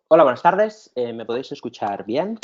Hola, buenas tardes. ¿Me podéis escuchar bien?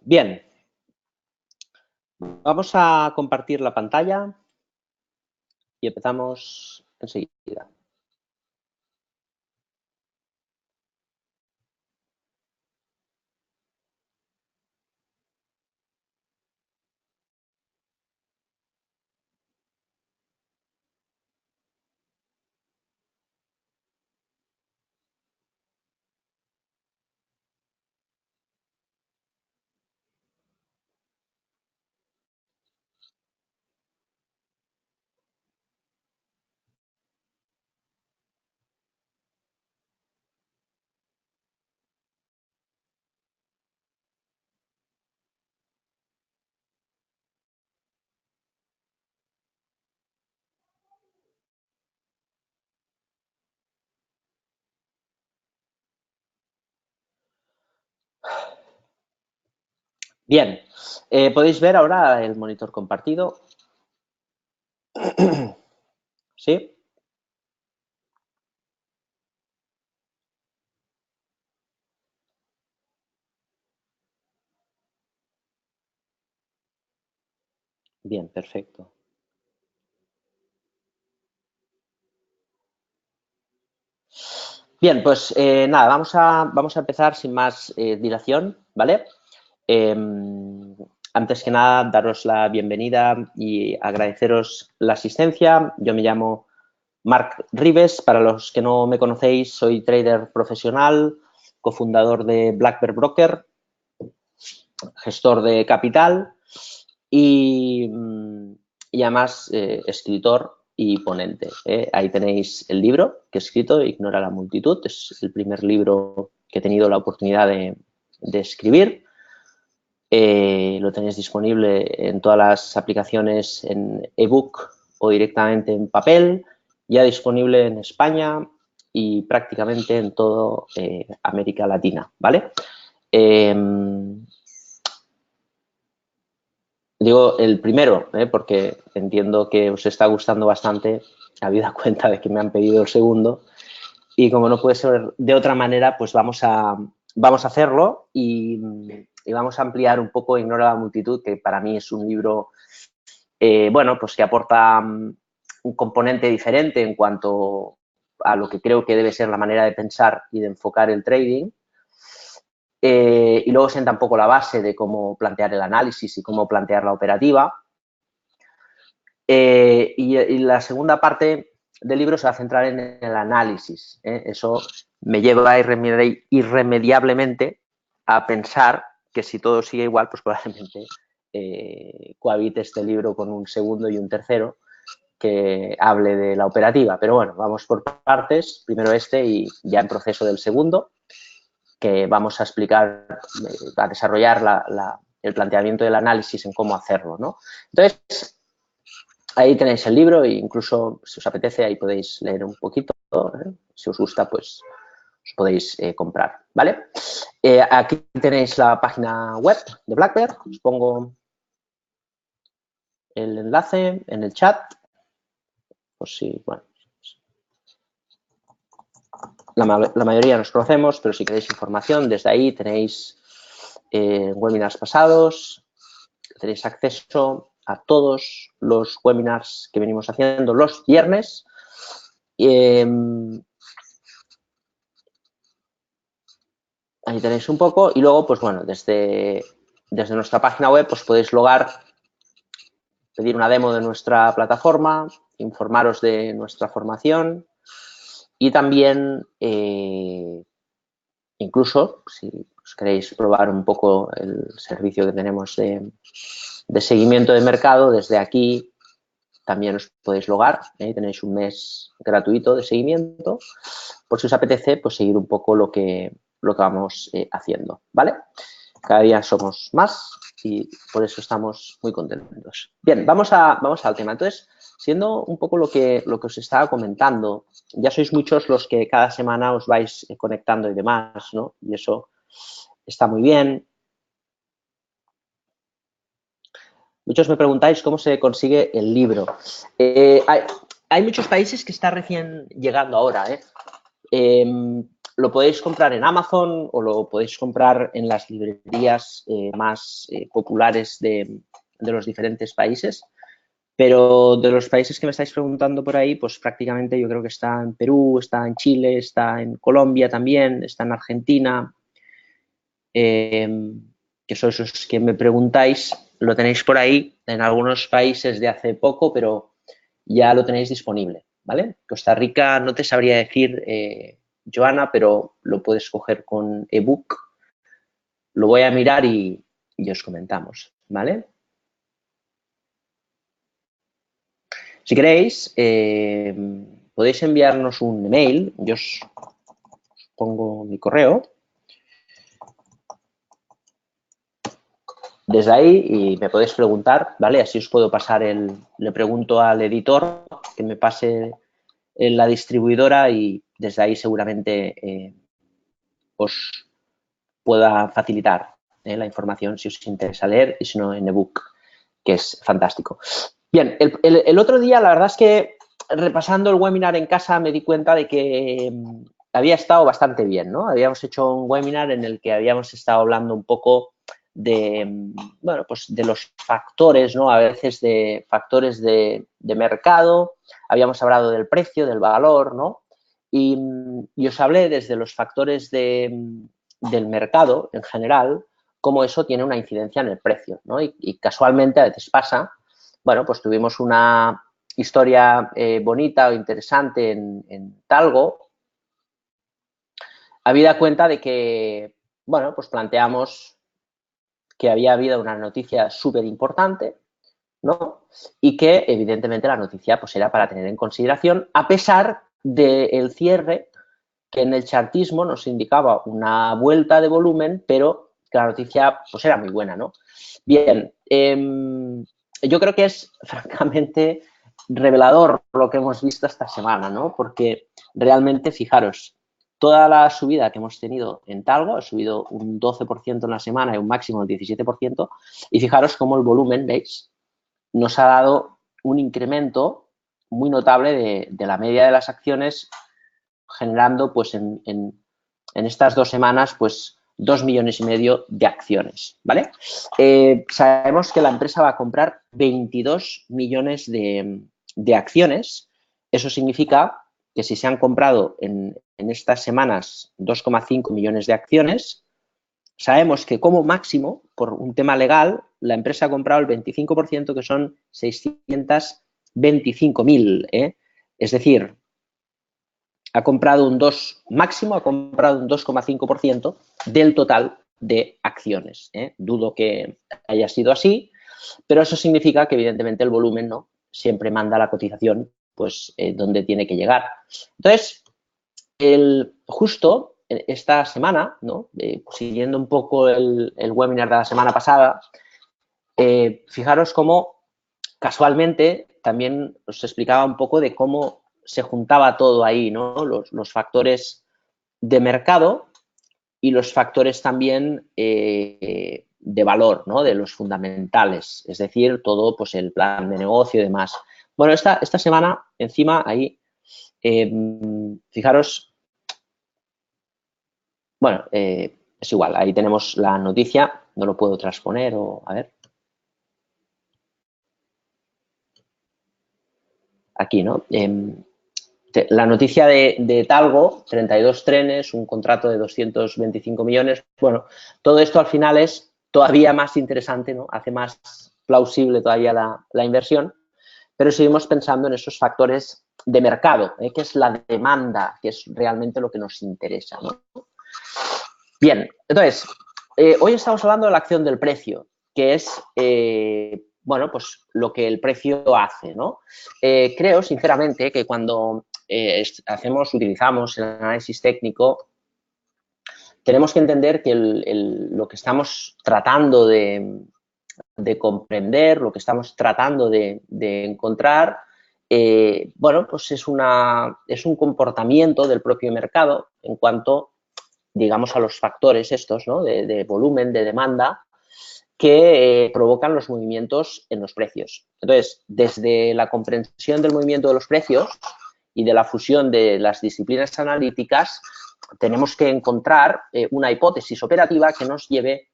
Bien, vamos a compartir la pantalla y empezamos enseguida. Bien, ¿podéis ver ahora el monitor compartido? ¿Sí? Bien, perfecto. Bien, pues nada, vamos a empezar sin más dilación, ¿vale? Antes que nada, daros la bienvenida y agradeceros la asistencia. Yo me llamo Marc Ribes, para los que no me conocéis, soy trader profesional, cofundador de Black Bear Broker, gestor de capital y, y además escritor y ponente. Ahí tenéis el libro que he escrito, Ignora la multitud. Es el primer libro que he tenido la oportunidad de escribir. Lo tenéis disponible en todas las aplicaciones en ebook o directamente en papel, ya disponible en España y prácticamente en toda América Latina, ¿vale? Digo el primero, porque entiendo que os está gustando bastante, habida cuenta de que me han pedido el segundo, y como no puede ser de otra manera, pues vamos a hacerlo y vamos a ampliar un poco Ignora la multitud, que para mí es un libro, bueno, pues que aporta un componente diferente en cuanto a lo que creo que debe ser la manera de pensar y de enfocar el trading. Y luego sienta un poco la base de cómo plantear el análisis y cómo plantear la operativa. Y la segunda parte del libro se va a centrar en el análisis. Eso me lleva irremediablemente a pensar que si todo sigue igual, pues probablemente cohabite este libro con un segundo y un tercero que hable de la operativa. Pero bueno, vamos por partes. Primero este y ya en proceso del segundo, que vamos a explicar, a desarrollar el planteamiento del análisis en cómo hacerlo, ¿no? Entonces, ahí tenéis el libro e incluso, si os apetece, ahí podéis leer un poquito. Si os gusta, pues os podéis comprar, ¿vale? Aquí tenéis la página web de Black Bear. Os pongo el enlace en el chat. Pues sí, bueno. La mayoría nos conocemos, pero si queréis información, desde ahí tenéis webinars pasados, tenéis acceso a todos los webinars que venimos haciendo los viernes. Ahí tenéis un poco y luego, pues bueno, desde nuestra página web pues podéis logar pedir una demo de nuestra plataforma, informaros de nuestra formación y también, incluso, si os queréis probar un poco el servicio que tenemos de seguimiento de mercado, desde aquí también os podéis logar, tenéis un mes gratuito de seguimiento, por si os apetece, pues seguir un poco lo que vamos haciendo, ¿vale? Cada día somos más y por eso estamos muy contentos. Bien, vamos al tema. Entonces, siendo un poco lo que os estaba comentando, ya sois muchos los que cada semana os vais conectando y demás, ¿no? Y eso está muy bien. Muchos me preguntáis cómo se consigue el libro. Hay muchos países que está recién llegando ahora, lo podéis comprar en Amazon o lo podéis comprar en las librerías más populares de los diferentes países, pero de los países que me estáis preguntando por ahí, pues prácticamente yo creo que está en Perú, está en Chile, está en Colombia también, está en Argentina, que sois los que me preguntáis, lo tenéis por ahí en algunos países de hace poco, pero ya lo tenéis disponible, ¿vale? Costa Rica no te sabría decir, Joana, pero lo puedes coger con ebook. Lo voy a mirar y os comentamos, ¿vale? Si queréis, podéis enviarnos un email. Yo os pongo mi correo. Desde ahí y me podéis preguntar, ¿vale? Así os puedo pasar le pregunto al editor que me pase la distribuidora y desde ahí seguramente os pueda facilitar la información si os interesa leer y si no en ebook, que es fantástico. Bien, el otro día la verdad es que repasando el webinar en casa me di cuenta de que había estado bastante bien, ¿no? Habíamos hecho un webinar en el que habíamos estado hablando un poco de, bueno, pues de los factores, ¿no? A veces de factores de mercado, habíamos hablado del precio, del valor, ¿no? Y os hablé desde los factores del mercado en general, cómo eso tiene una incidencia en el precio, ¿no? Y casualmente a veces pasa, bueno, pues tuvimos una historia bonita o interesante en Talgo, habida cuenta de que, bueno, pues planteamos que había habido una noticia súper importante, ¿no? Y que evidentemente la noticia pues era para tener en consideración, a pesar del cierre que en el chartismo nos indicaba una vuelta de volumen, pero que la noticia pues era muy buena, ¿no? Bien, yo creo que es francamente revelador lo que hemos visto esta semana, ¿no? Porque realmente, fijaros, toda la subida que hemos tenido en Talgo, ha subido un 12% en la semana y un máximo del 17%, y fijaros cómo el volumen, ¿veis? Nos ha dado un incremento muy notable de la media de las acciones, generando pues en estas 2 semanas pues 2,5 millones de acciones, ¿vale? Sabemos que la empresa va a comprar 22 millones de acciones. Eso significa que si se han comprado en estas semanas 2,5 millones de acciones, sabemos que como máximo, por un tema legal, la empresa ha comprado el 25%, que son 625.000, Es decir, ha comprado un 2,5% del total de acciones. Dudo que haya sido así, pero eso significa que evidentemente el volumen no siempre manda la cotización pues donde tiene que llegar. Entonces, justo esta semana, ¿no? Siguiendo un poco el webinar de la semana pasada, fijaros cómo casualmente también os explicaba un poco de cómo se juntaba todo ahí, ¿no? Los factores de mercado y los factores también de valor, ¿no? De los fundamentales, es decir, todo pues el plan de negocio y demás. Bueno, esta semana encima ahí, fijaros, bueno, es igual, ahí tenemos la noticia, no lo puedo transponer o a ver. Aquí, ¿no? La noticia de Talgo, 32 trenes, un contrato de 225 millones. Bueno, todo esto al final es todavía más interesante, ¿no? Hace más plausible todavía la inversión, pero seguimos pensando en esos factores de mercado, que es la demanda, que es realmente lo que nos interesa, ¿no? Bien, entonces, hoy estamos hablando de la acción del precio, que es, bueno, pues lo que el precio hace, ¿no? Creo, sinceramente, que cuando utilizamos el análisis técnico, tenemos que entender que lo que estamos tratando de comprender, lo que estamos tratando de encontrar, bueno, pues es un comportamiento del propio mercado en cuanto, digamos, a los factores estos, ¿no? de volumen, de demanda, que provocan los movimientos en los precios. Entonces, desde la comprensión del movimiento de los precios y de la fusión de las disciplinas analíticas, tenemos que encontrar una hipótesis operativa que nos lleve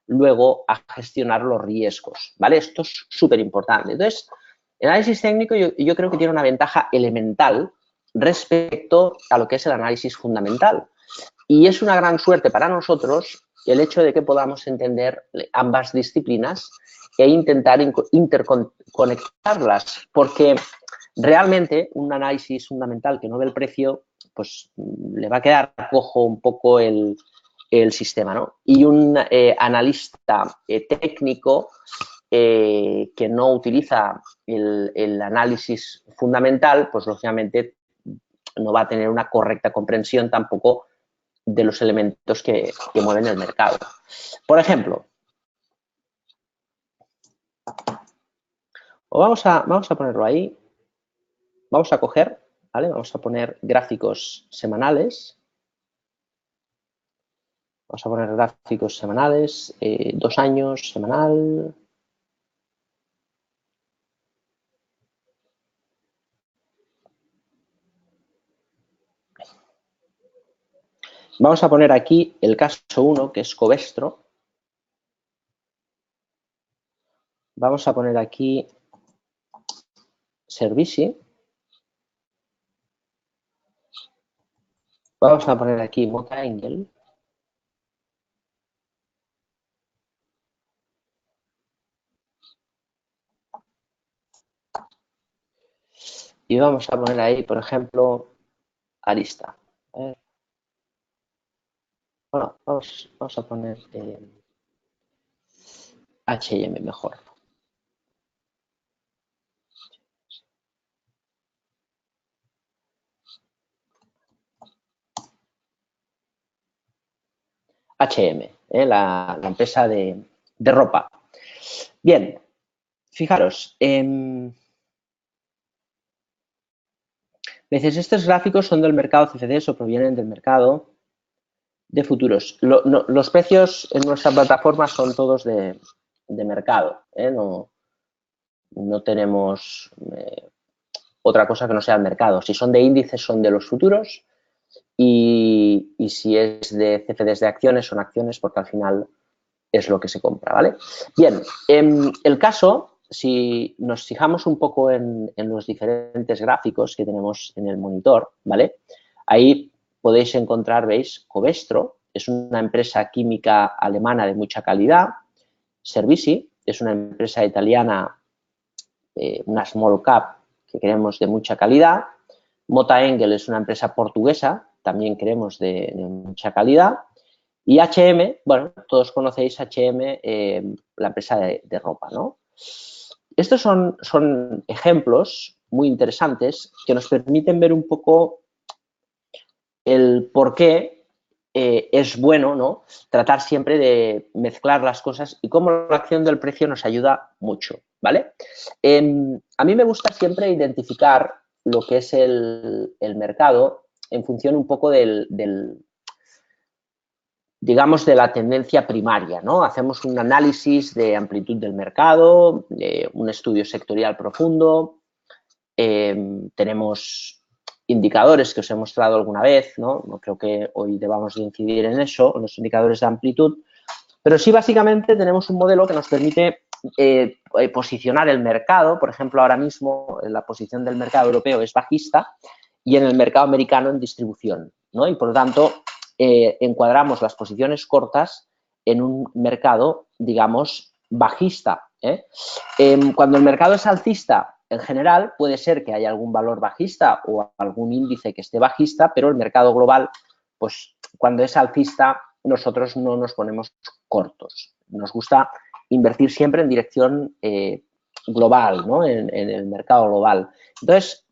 luego a gestionar los riesgos, ¿vale? Esto es súper importante. Entonces, el análisis técnico yo creo que tiene una ventaja elemental respecto a lo que es el análisis fundamental. Y es una gran suerte para nosotros el hecho de que podamos entender ambas disciplinas e intentar interconectarlas, porque realmente un análisis fundamental que no ve el precio, pues le va a quedar cojo un poco el sistema, ¿no? Y un analista técnico que no utiliza el análisis fundamental, pues lógicamente no va a tener una correcta comprensión tampoco de los elementos que mueven el mercado. Por ejemplo, vamos a ponerlo ahí, vamos a coger, ¿vale? Vamos a poner gráficos semanales. Vamos a poner gráficos semanales, 2 años, semanal. Vamos a poner aquí el caso 1, que es Covestro. Vamos a poner aquí Servici. Vamos a poner aquí Mota Engel. Y vamos a poner ahí, por ejemplo, Arista. Bueno, vamos a poner H&M mejor. H&M, la empresa de ropa. Bien, fijaros. Veces estos gráficos son del mercado CFDs o provienen del mercado de futuros. Los precios en nuestra plataforma son todos de mercado. No tenemos otra cosa que no sea el mercado. Si son de índices, son de los futuros. Y si es de CFDs de acciones, son acciones porque al final es lo que se compra, ¿vale? Bien, el caso, si nos fijamos un poco en los diferentes gráficos que tenemos en el monitor, ¿vale? Ahí podéis encontrar, veis, Covestro, es una empresa química alemana de mucha calidad. Servici es una empresa italiana, una small cap que creemos de mucha calidad. Mota Engel es una empresa portuguesa, también creemos de mucha calidad. Y H&M, bueno, todos conocéis H&M, la empresa de ropa, ¿no? Estos son ejemplos muy interesantes que nos permiten ver un poco el por qué es bueno, ¿no?, tratar siempre de mezclar las cosas y cómo la acción del precio nos ayuda mucho, ¿vale? A mí me gusta siempre identificar lo que es el mercado en función un poco digamos, de la tendencia primaria, ¿no? Hacemos un análisis de amplitud del mercado, un estudio sectorial profundo, tenemos indicadores que os he mostrado alguna vez, ¿no? No creo que hoy debamos de incidir en eso, en los indicadores de amplitud, pero sí básicamente tenemos un modelo que nos permite posicionar el mercado. Por ejemplo, ahora mismo la posición del mercado europeo es bajista y en el mercado americano en distribución, ¿no? Y por lo tanto encuadramos las posiciones cortas en un mercado, digamos, bajista Cuando el mercado es alcista, en general, puede ser que haya algún valor bajista o algún índice que esté bajista, pero el mercado global, pues cuando es alcista, nosotros no nos ponemos cortos. Nos gusta invertir siempre en dirección global, ¿no? En el mercado global. Entonces,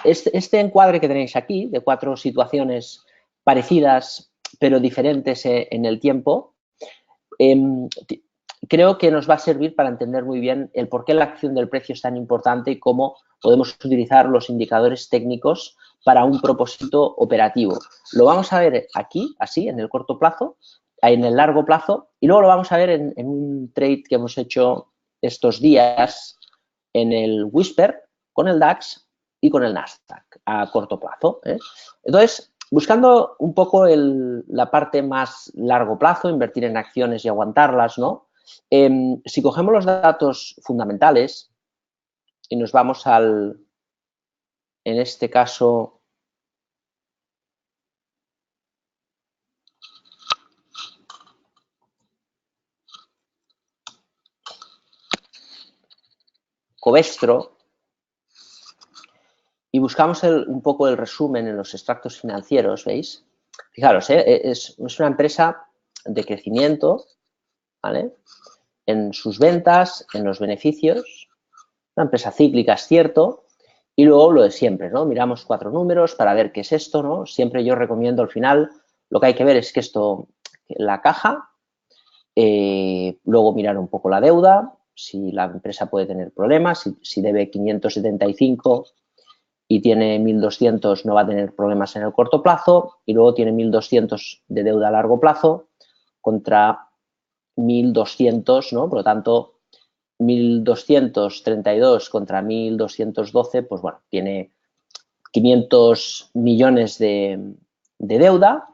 este encuadre que tenéis aquí, de 4 situaciones parecidas, pero diferentes en el tiempo, creo que nos va a servir para entender muy bien el por qué la acción del precio es tan importante y cómo podemos utilizar los indicadores técnicos para un propósito operativo. Lo vamos a ver aquí, así, en el corto plazo, en el largo plazo, y luego lo vamos a ver en un trade que hemos hecho estos días en el Whisper, con el DAX y con el Nasdaq a corto plazo. Entonces, buscando un poco la parte más largo plazo, invertir en acciones y aguantarlas, ¿no? Si cogemos los datos fundamentales y nos vamos en este caso, Covestro, y buscamos un poco el resumen en los extractos financieros, ¿veis? Fijaros, es una empresa de crecimiento, ¿vale? En sus ventas, en los beneficios, una empresa cíclica, es cierto, y luego lo de siempre, ¿no? Miramos 4 números para ver qué es esto, ¿no? Siempre yo recomiendo al final, lo que hay que ver es que esto, la caja, luego mirar un poco la deuda, si la empresa puede tener problemas, si debe 575 y tiene 1.200 no va a tener problemas en el corto plazo, y luego tiene 1.200 de deuda a largo plazo contra 1.200, ¿no? Por lo tanto, 1.232 contra 1.212, pues bueno, tiene 500 millones de deuda,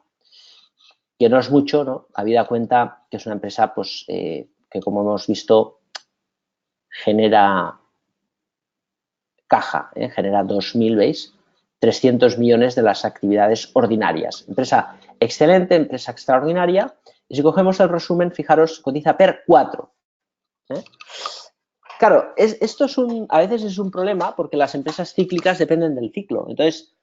que no es mucho, ¿no? Habida cuenta que es una empresa, pues, que como hemos visto, genera caja, genera 2.000, ¿veis? 300 millones de las actividades ordinarias. Empresa excelente, empresa extraordinaria. Y si cogemos el resumen, fijaros, cotiza PER 4. Claro, esto a veces es un problema porque las empresas cíclicas dependen del ciclo. Entonces,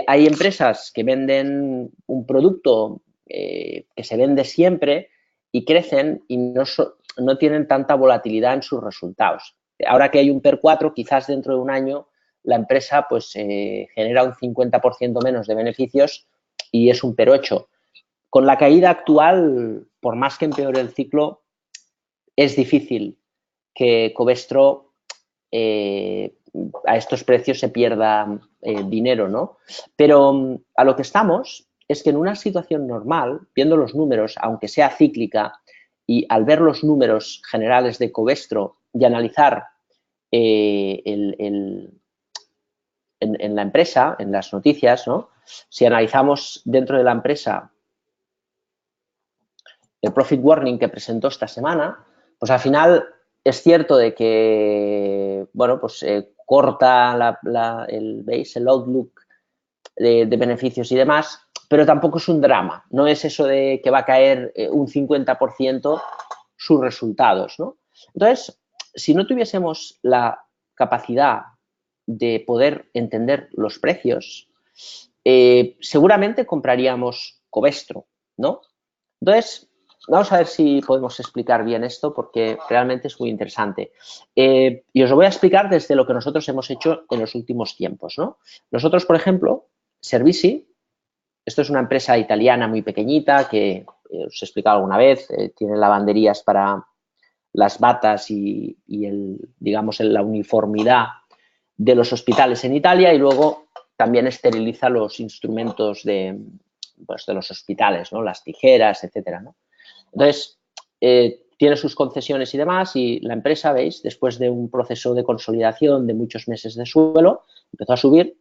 hay empresas que venden un producto que se vende siempre y crecen y no tienen tanta volatilidad en sus resultados. Ahora que hay un PER 4, quizás dentro de un año la empresa pues genera un 50% menos de beneficios y es un PER 8. Con la caída actual, por más que empeore el ciclo, es difícil que Covestro a estos precios se pierda dinero, ¿no? Pero a lo que estamos es que en una situación normal, viendo los números, aunque sea cíclica, y al ver los números generales de Covestro y analizar en la empresa, en las noticias, ¿no? Si analizamos dentro de la empresa el profit warning que presentó esta semana, pues al final es cierto de que, bueno, pues corta ¿veis? El outlook de beneficios y demás, pero tampoco es un drama. No es eso de que va a caer un 50% sus resultados, ¿no? Entonces, si no tuviésemos la capacidad de poder entender los precios, seguramente compraríamos Covestro, ¿no? Entonces, vamos a ver si podemos explicar bien esto porque realmente es muy interesante. Y os lo voy a explicar desde lo que nosotros hemos hecho en los últimos tiempos, ¿no? Nosotros, por ejemplo, Servici, esto es una empresa italiana muy pequeñita que os he explicado alguna vez, tiene lavanderías para las batas y digamos, la uniformidad de los hospitales en Italia y luego también esteriliza los instrumentos de los hospitales, ¿no? Las tijeras, etcétera, ¿no? Entonces, tiene sus concesiones y demás y la empresa, ¿veis? Después de un proceso de consolidación de muchos meses de suelo, empezó a subir.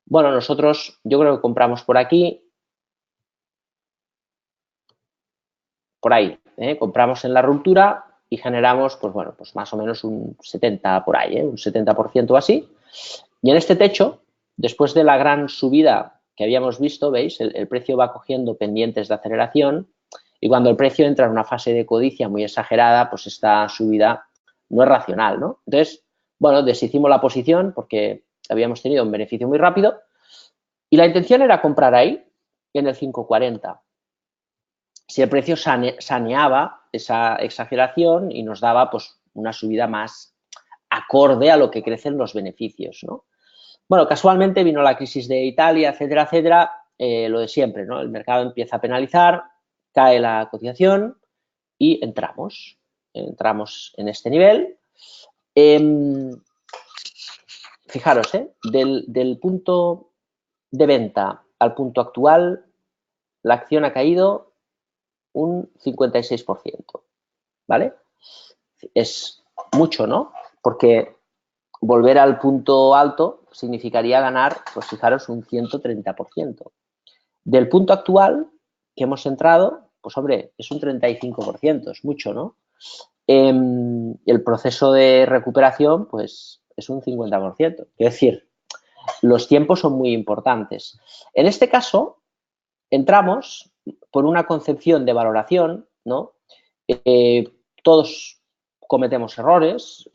Bueno, nosotros, yo creo que compramos por aquí, por ahí, compramos en la ruptura y generamos, pues bueno, pues más o menos un 70 por ahí, un 70% así. Y en este techo, después de la gran subida que habíamos visto, ¿veis? El precio va cogiendo pendientes de aceleración Y cuando el precio entra en una fase de codicia muy exagerada, pues esta subida no es racional, ¿no? Entonces, bueno, deshicimos la posición porque habíamos tenido un beneficio muy rápido y la intención era comprar ahí, en el 5,40. Si el precio saneaba esa exageración y nos daba pues una subida más acorde a lo que crecen los beneficios, ¿no? Bueno, casualmente vino la crisis de Italia, etcétera, etcétera, lo de siempre, ¿no? El mercado empieza a penalizar, cae la cotización y entramos en este nivel. Fijaros, del punto de venta al punto actual, la acción ha caído un 56%, ¿vale? Es mucho, ¿no? Porque volver al punto alto significaría ganar, pues fijaros, un 130%. Del punto actual que hemos entrado, pues hombre, es un 35%, es mucho, ¿no? El proceso de recuperación, pues es un 50%. Quiero decir, los tiempos son muy importantes. En este caso, entramos por una concepción de valoración, ¿no? Todos cometemos errores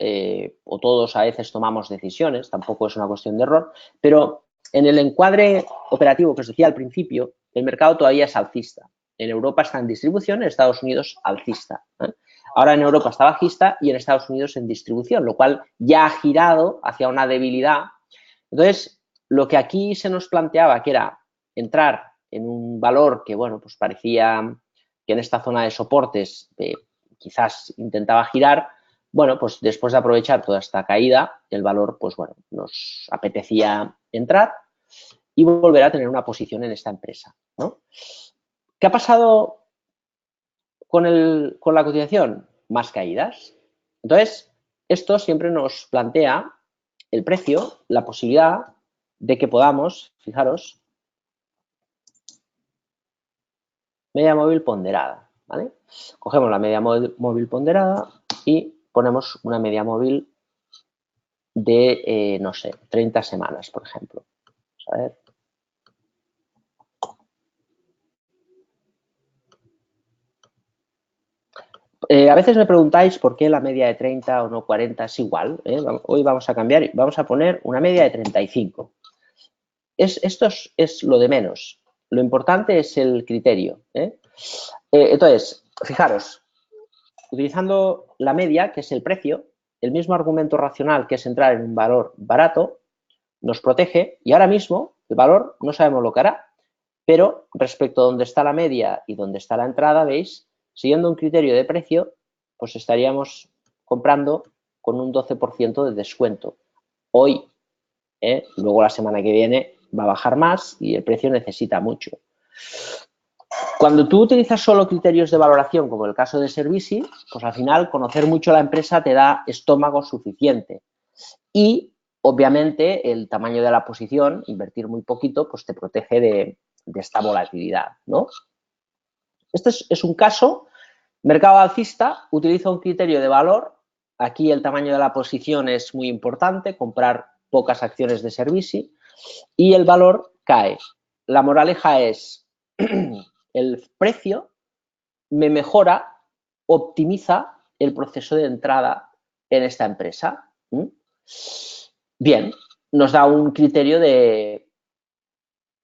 o todos a veces tomamos decisiones, tampoco es una cuestión de error, pero en el encuadre operativo que os decía al principio, el mercado todavía es alcista. En Europa está en distribución, en Estados Unidos alcista. Ahora en Europa está bajista y en Estados Unidos en distribución, lo cual ya ha girado hacia una debilidad. Entonces, lo que aquí se nos planteaba, que era entrar en un valor que, bueno, pues parecía que en esta zona de soportes quizás intentaba girar, bueno, pues después de aprovechar toda esta caída, el valor, pues bueno, nos apetecía entrar y volver a tener una posición en esta empresa, ¿no? ¿Qué ha pasado con la cotización? Más caídas. Entonces, esto siempre nos plantea el precio, la posibilidad de que podamos, fijaros, media móvil ponderada, ¿vale? Cogemos la media móvil ponderada y ponemos una media móvil de, no sé, 30 semanas, por ejemplo. Vamos a ver. A veces me preguntáis por qué la media de 30 o no 40 es igual. Hoy vamos a cambiar y vamos a poner una media de 35. Esto es lo de menos. Lo importante es el criterio. Entonces, fijaros, utilizando la media, que es el precio, el mismo argumento racional que es entrar en un valor barato, nos protege y ahora mismo el valor no sabemos lo que hará, pero respecto a dónde está la media y dónde está la entrada, veis, siguiendo un criterio de precio, pues estaríamos comprando con un 12% de descuento. Hoy, luego la semana que viene va a bajar más y el precio necesita mucho. Cuando tú utilizas solo criterios de valoración, como el caso de Servici, pues al final conocer mucho la empresa te da estómago suficiente. Y, obviamente, el tamaño de la posición, invertir muy poquito, pues te protege de esta volatilidad, ¿no? Este es un caso, mercado alcista, utiliza un criterio de valor. Aquí el tamaño de la posición es muy importante, comprar pocas acciones de Servici y el valor cae. La moraleja es el precio me mejora, optimiza el proceso de entrada en esta empresa. Bien, nos da un criterio de,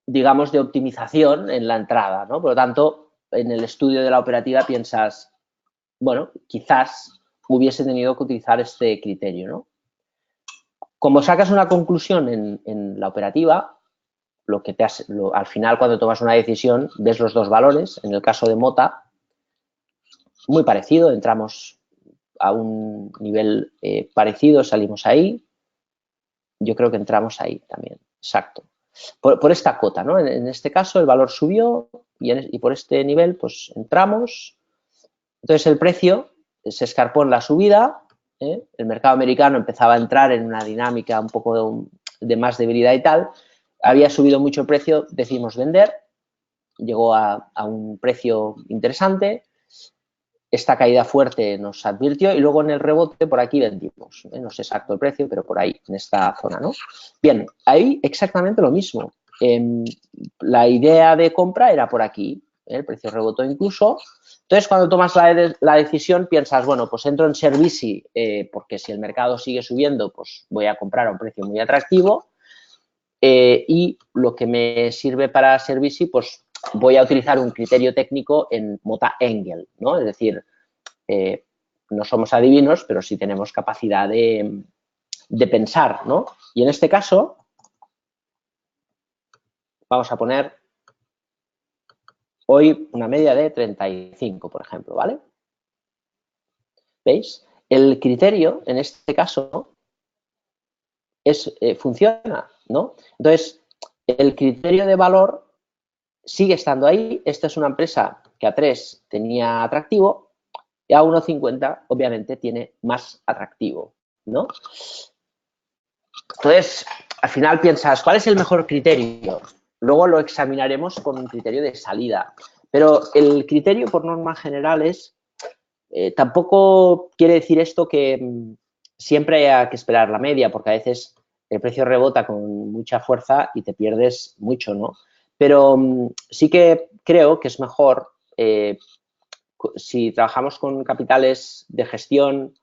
digamos, de optimización en la entrada, ¿no? Por lo tanto, en el estudio de la operativa piensas, bueno, quizás hubiese tenido que utilizar este criterio, ¿no? Como sacas una conclusión en la operativa, al final cuando tomas una decisión ves los dos valores. En el caso de Mota, muy parecido, entramos a un nivel parecido, salimos ahí. Yo creo que entramos ahí también, exacto. Por esta cota, ¿no? En este caso el valor subió y por este nivel pues entramos. Entonces el precio se escarpó en la subida, el mercado americano empezaba a entrar en una dinámica un poco de más debilidad y tal. Había subido mucho el precio, decidimos vender, llegó a un precio interesante. Esta caída fuerte nos advirtió y luego en el rebote por aquí vendimos. No sé exacto el precio, pero por ahí, en esta zona, ¿no? Bien, ahí exactamente lo mismo. La idea de compra era por aquí. El precio rebotó incluso, Entonces, cuando tomas la decisión, piensas, bueno, pues entro en Servici porque si el mercado sigue subiendo, pues voy a comprar a un precio muy atractivo y lo que me sirve para Servici, pues voy a utilizar un criterio técnico en Mota Engel, ¿no? Es decir, no somos adivinos, pero sí tenemos capacidad de pensar, ¿no? Y en este caso, vamos a poner hoy una media de 35, por ejemplo, ¿vale? ¿Veis? El criterio, en este caso, funciona, ¿no? Entonces, el criterio de valor sigue estando ahí. Esta es una empresa que a 3 tenía atractivo y a 1,50 obviamente tiene más atractivo, ¿no? Entonces, al final piensas, ¿cuál es el mejor criterio? Luego lo examinaremos con un criterio de salida. Pero el criterio, por norma general, es tampoco quiere decir esto que siempre haya que esperar la media, porque a veces el precio rebota con mucha fuerza y te pierdes mucho, ¿no? Pero sí que creo que es mejor si trabajamos con capitales de gestión,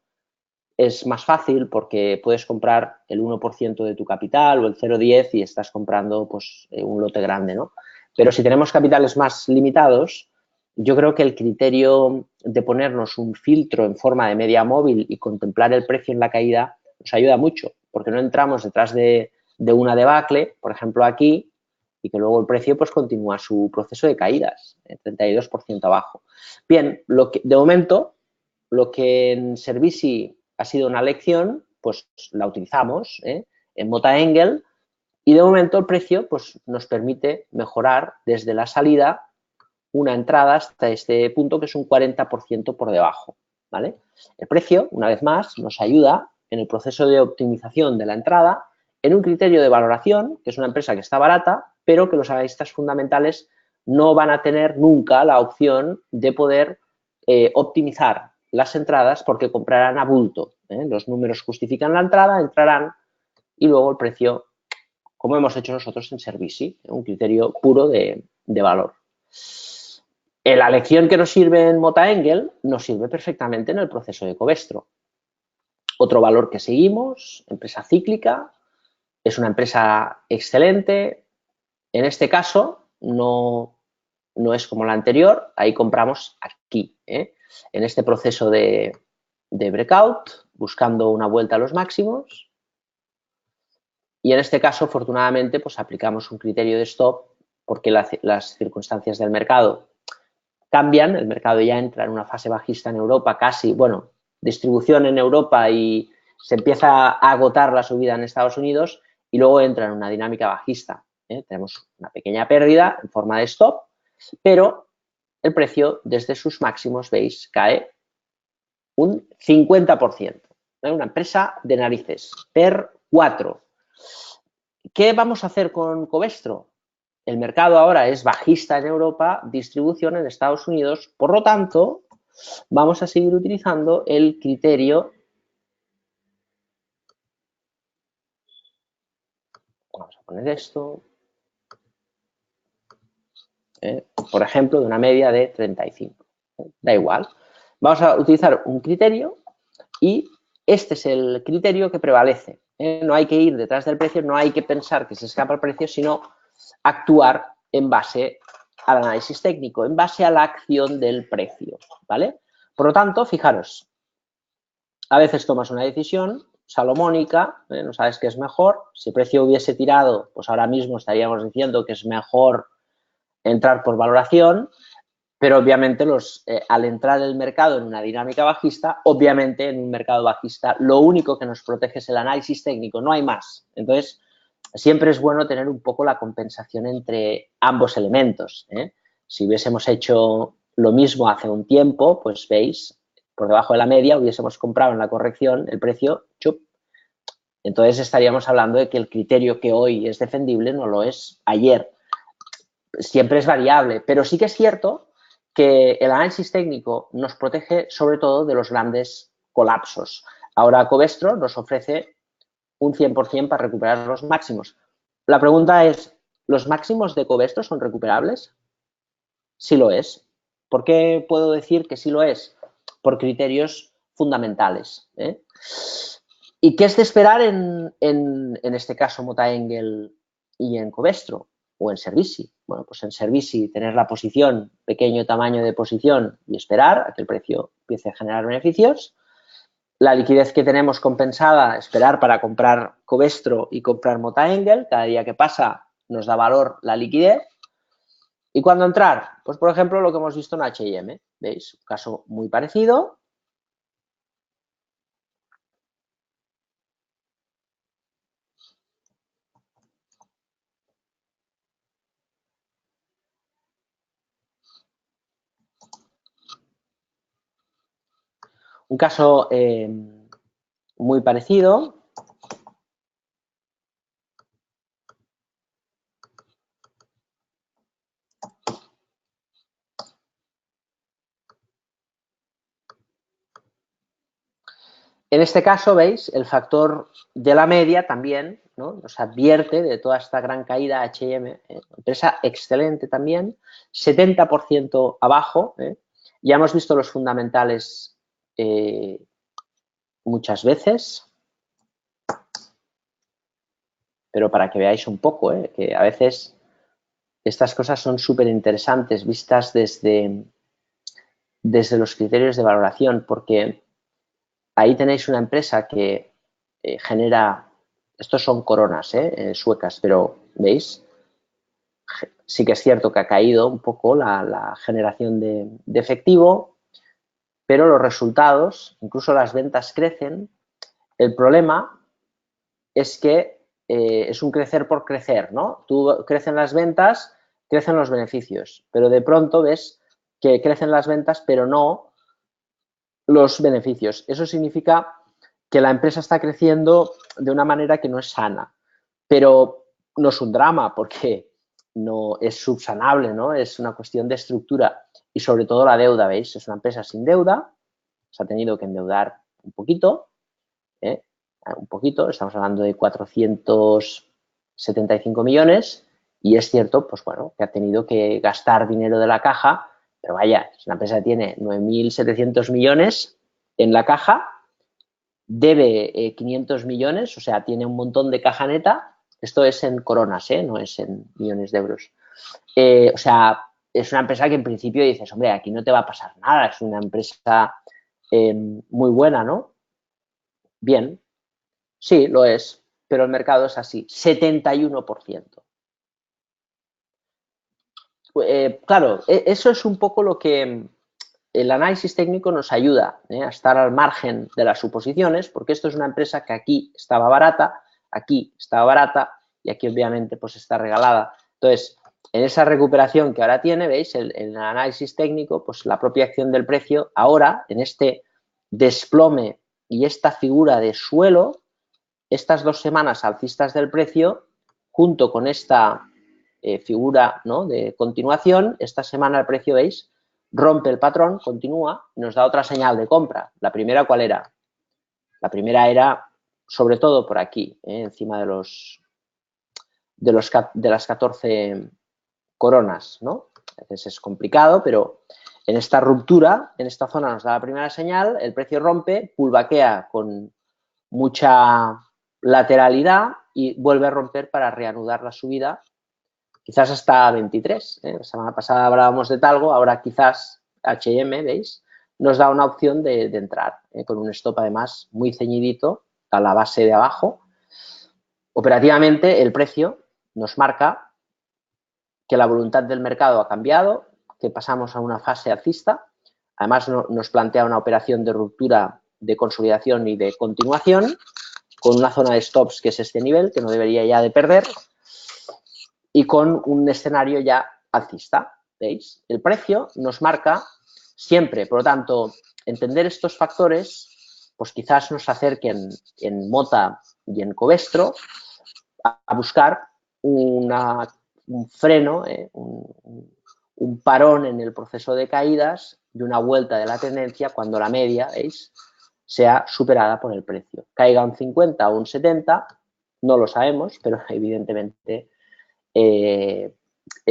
es más fácil porque puedes comprar el 1% de tu capital o el 0,10 y estás comprando pues, un lote grande, ¿no? Pero si tenemos capitales más limitados, yo creo que el criterio de ponernos un filtro en forma de media móvil y contemplar el precio en la caída nos ayuda mucho, porque no entramos detrás de una debacle, por ejemplo aquí, y que luego el precio pues continúa su proceso de caídas, 32% abajo. Bien, de momento, lo que en Servici ha sido una lección, pues la utilizamos en Mota Engel y de momento el precio pues, nos permite mejorar desde la salida una entrada hasta este punto que es un 40% por debajo. ¿Vale? El precio, una vez más, nos ayuda en el proceso de optimización de la entrada en un criterio de valoración, que es una empresa que está barata, pero que los analistas fundamentales no van a tener nunca la opción de poder optimizar las entradas porque comprarán a bulto. Los números justifican la entrada, entrarán y luego el precio, como hemos hecho nosotros en Servici, un criterio puro de valor. La lección que nos sirve en Mota Engel nos sirve perfectamente en el proceso de Covestro. Otro valor que seguimos, empresa cíclica, es una empresa excelente. En este caso, no es como la anterior, ahí compramos aquí, en este proceso de breakout, buscando una vuelta a los máximos. Y en este caso, afortunadamente, pues aplicamos un criterio de stop porque las circunstancias del mercado cambian, el mercado ya entra en una fase bajista en Europa casi, bueno, distribución en Europa y se empieza a agotar la subida en Estados Unidos y luego entra en una dinámica bajista. Tenemos una pequeña pérdida en forma de stop, pero el precio desde sus máximos, veis, cae un 50%. Una empresa de narices, per 4. ¿Qué vamos a hacer con Covestro? El mercado ahora es bajista en Europa, distribución en Estados Unidos, por lo tanto, vamos a seguir utilizando el criterio. Vamos a poner esto. Por ejemplo, de una media de 35. Da igual. Vamos a utilizar un criterio y este es el criterio que prevalece. No hay que ir detrás del precio, no hay que pensar que se escapa el precio, sino actuar en base al análisis técnico, en base a la acción del precio, ¿vale? Por lo tanto, fijaros, a veces tomas una decisión salomónica, no sabes qué es mejor. Si el precio hubiese tirado, pues ahora mismo estaríamos diciendo que es mejor entrar por valoración, pero obviamente al entrar el mercado en una dinámica bajista, obviamente en un mercado bajista lo único que nos protege es el análisis técnico, no hay más. Entonces, siempre es bueno tener un poco la compensación entre ambos elementos. Si hubiésemos hecho lo mismo hace un tiempo, pues veis, por debajo de la media, hubiésemos comprado en la corrección el precio, chup. Entonces estaríamos hablando de que el criterio que hoy es defendible no lo es ayer. Siempre es variable, pero sí que es cierto que el análisis técnico nos protege sobre todo de los grandes colapsos. Ahora Covestro nos ofrece un 100% para recuperar los máximos. La pregunta es, ¿los máximos de Covestro son recuperables? Sí lo es. ¿Por qué puedo decir que sí lo es? Por criterios fundamentales. ¿Y qué es de esperar en este caso Mota Engel y en Covestro o en Servici? Bueno, pues en Servici tener la posición, pequeño tamaño de posición y esperar a que el precio empiece a generar beneficios. La liquidez que tenemos compensada, esperar para comprar Covestro y comprar Mota Engel. Cada día que pasa nos da valor la liquidez. ¿Y cuándo entrar? Pues, por ejemplo, lo que hemos visto en H&M. ¿Veis? Un caso muy parecido. Un caso muy parecido. En este caso, veis, el factor de la media también, ¿no?, nos advierte de toda esta gran caída. H&M, empresa excelente también, 70% abajo. Ya hemos visto los fundamentales muchas veces, pero para que veáis un poco, que a veces estas cosas son súper interesantes vistas desde los criterios de valoración, porque ahí tenéis una empresa que genera, estos son coronas suecas, pero ¿veis? Sí que es cierto que ha caído un poco la generación de efectivo, pero los resultados, incluso las ventas crecen. El problema es que es un crecer por crecer, ¿no? Tú crecen las ventas, crecen los beneficios, pero de pronto ves que crecen las ventas, pero no los beneficios. Eso significa que la empresa está creciendo de una manera que no es sana, pero no es un drama porque no es subsanable, ¿no? Es una cuestión de estructura y sobre todo la deuda, ¿veis? Es una empresa sin deuda, se ha tenido que endeudar un poquito, estamos hablando de 475 millones y es cierto, pues bueno, que ha tenido que gastar dinero de la caja, pero vaya, es una empresa que tiene 9.700 millones en la caja, debe 500 millones, o sea, tiene un montón de caja neta. Esto es en coronas, no es en millones de euros. O sea, es una empresa que en principio dices, hombre, aquí no te va a pasar nada, es una empresa muy buena, ¿no? Bien, sí, lo es, pero el mercado es así, 71%. Claro, eso es un poco lo que el análisis técnico nos ayuda a estar al margen de las suposiciones, porque esto es una empresa que aquí estaba barata y aquí obviamente pues está regalada. Entonces, en esa recuperación que ahora tiene, veis, el análisis técnico, pues la propia acción del precio ahora, en este desplome y esta figura de suelo, estas 2 semanas alcistas del precio, junto con esta figura, ¿no?, de continuación, esta semana el precio, veis, rompe el patrón, continúa y nos da otra señal de compra. La primera, ¿cuál era? La primera era, sobre todo por aquí, encima de las 14 coronas, ¿no? A veces es complicado, pero en esta ruptura, en esta zona nos da la primera señal, el precio rompe, pullbackea con mucha lateralidad y vuelve a romper para reanudar la subida, quizás hasta 23. La semana pasada hablábamos de Talgo, ahora quizás H&M, ¿veis? Nos da una opción de entrar, con un stop además muy ceñidito a la base de abajo. Operativamente el precio nos marca que la voluntad del mercado ha cambiado, que pasamos a una fase alcista. Además nos plantea una operación de ruptura, de consolidación y de continuación, con una zona de stops que es este nivel, que no debería ya de perder, y con un escenario ya alcista, ¿veis? El precio nos marca siempre, por lo tanto, entender estos factores, pues quizás nos acerquen en Mota y en Covestro a buscar un freno, un parón en el proceso de caídas y una vuelta de la tendencia cuando la media, ¿veis?, sea superada por el precio. Caiga un 50 o un 70, no lo sabemos, pero evidentemente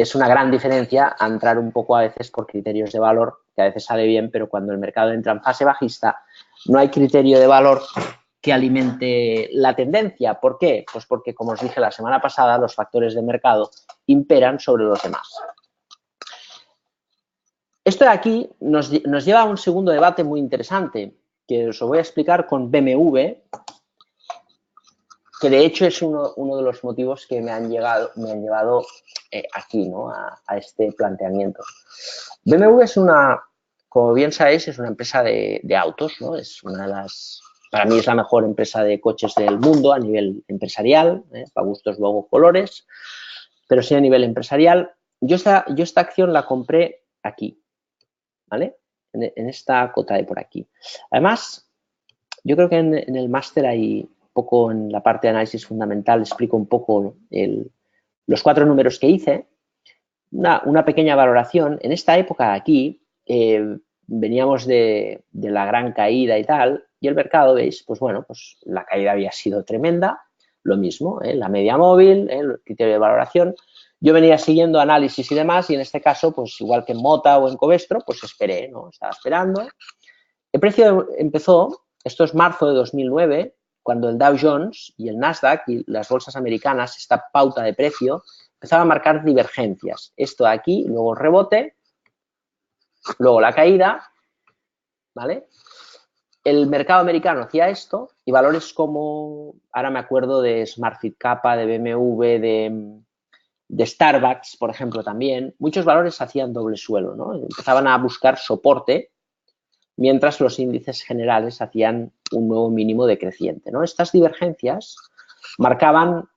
es una gran diferencia a entrar un poco a veces por criterios de valor, que a veces sale bien, pero cuando el mercado entra en fase bajista, no hay criterio de valor que alimente la tendencia. ¿Por qué? Pues porque, como os dije la semana pasada, los factores de mercado imperan sobre los demás. Esto de aquí nos lleva a un segundo debate muy interesante, que os lo voy a explicar con BMW, que de hecho es uno de los motivos que me han llevado aquí, ¿no? a este planteamiento. BMW es como bien sabéis, es una empresa de autos, ¿no? Es una de las, para mí es la mejor empresa de coches del mundo a nivel empresarial, para gustos luego colores, pero sí a nivel empresarial. Yo esta acción la compré aquí, ¿vale? En esta cota de por aquí. Además, yo creo que en el máster hay un poco, en la parte de análisis fundamental, explico un poco los 4 números que hice, una pequeña valoración. En esta época aquí, veníamos de la gran caída y tal, y el mercado, veis, pues bueno, pues la caída había sido tremenda, lo mismo, la media móvil, el criterio de valoración. Yo venía siguiendo análisis y demás, y en este caso, pues igual que en Mota o en Covestro, pues esperé, ¿no? Estaba esperando. El precio empezó, esto es marzo de 2009, cuando el Dow Jones y el Nasdaq y las bolsas americanas, esta pauta de precio, empezaba a marcar divergencias. Esto de aquí, luego el rebote, luego la caída, ¿vale? El mercado americano hacía esto y valores como, ahora me acuerdo de Smartfit Kappa, de BMW, de Starbucks, por ejemplo, también, muchos valores hacían doble suelo, ¿no? Empezaban a buscar soporte mientras los índices generales hacían un nuevo mínimo decreciente, ¿no? Estas divergencias marcaban,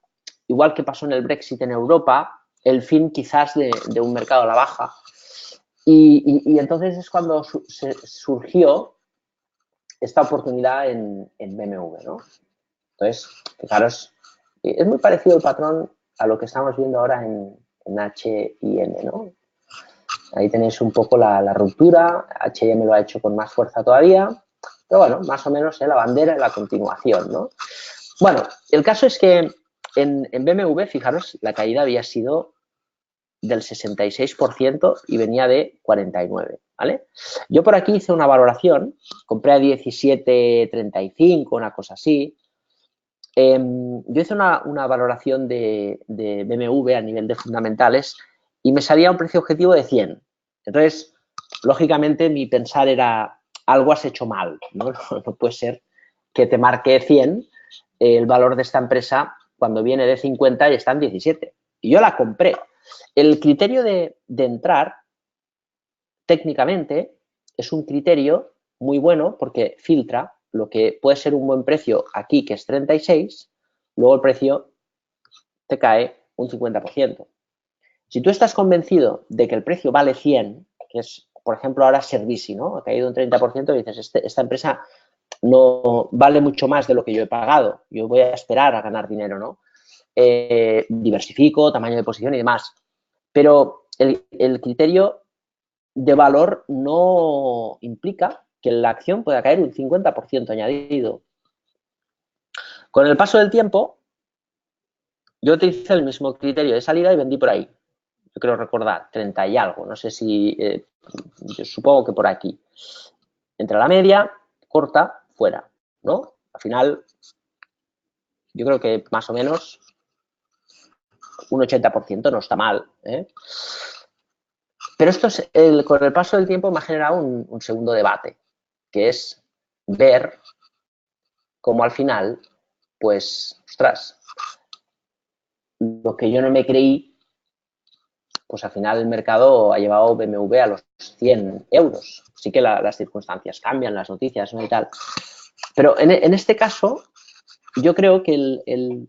igual que pasó en el Brexit en Europa, el fin quizás de un mercado a la baja. Y entonces es cuando surgió esta oportunidad en BMW, ¿no? Entonces, fijaros, es muy parecido el patrón a lo que estamos viendo ahora en H&M, ¿no? Ahí tenéis un poco la ruptura, H&M lo ha hecho con más fuerza todavía, pero bueno, más o menos la bandera y la continuación, ¿no? Bueno, el caso es que en BMW, fijaros, la caída había sido del 66% y venía de 49, ¿vale? Yo por aquí hice una valoración, compré a 17,35, una cosa así. Yo hice una valoración de BMW a nivel de fundamentales y me salía un precio objetivo de 100. Entonces, lógicamente, mi pensar era, algo has hecho mal, ¿no? No puede ser que te marque 100 el valor de esta empresa cuando viene de 50 y está en 17. Y yo la compré. El criterio de entrar, técnicamente, es un criterio muy bueno porque filtra lo que puede ser un buen precio aquí, que es 36, luego el precio te cae un 50%. Si tú estás convencido de que el precio vale 100, que es, por ejemplo, ahora Servici, ¿no? Ha caído un 30%, y dices, esta empresa no vale mucho más de lo que yo he pagado, yo voy a esperar a ganar dinero, ¿no? Diversifico, tamaño de posición y demás. Pero el criterio de valor no implica que la acción pueda caer un 50% añadido. Con el paso del tiempo, yo utilicé el mismo criterio de salida y vendí por ahí. Yo creo recordar, 30 y algo, no sé si, yo supongo que por aquí. Entre la media, corta, fuera, ¿no? Al final, yo creo que más o menos un 80% no está mal, ¿eh? Pero esto con el paso del tiempo me ha generado un segundo debate, que es ver cómo al final, pues, ostras, lo que yo no me creí, pues al final el mercado ha llevado BMW a los 100 euros. Sí que las circunstancias cambian, las noticias, ¿no? Y tal. Pero en este caso, yo creo que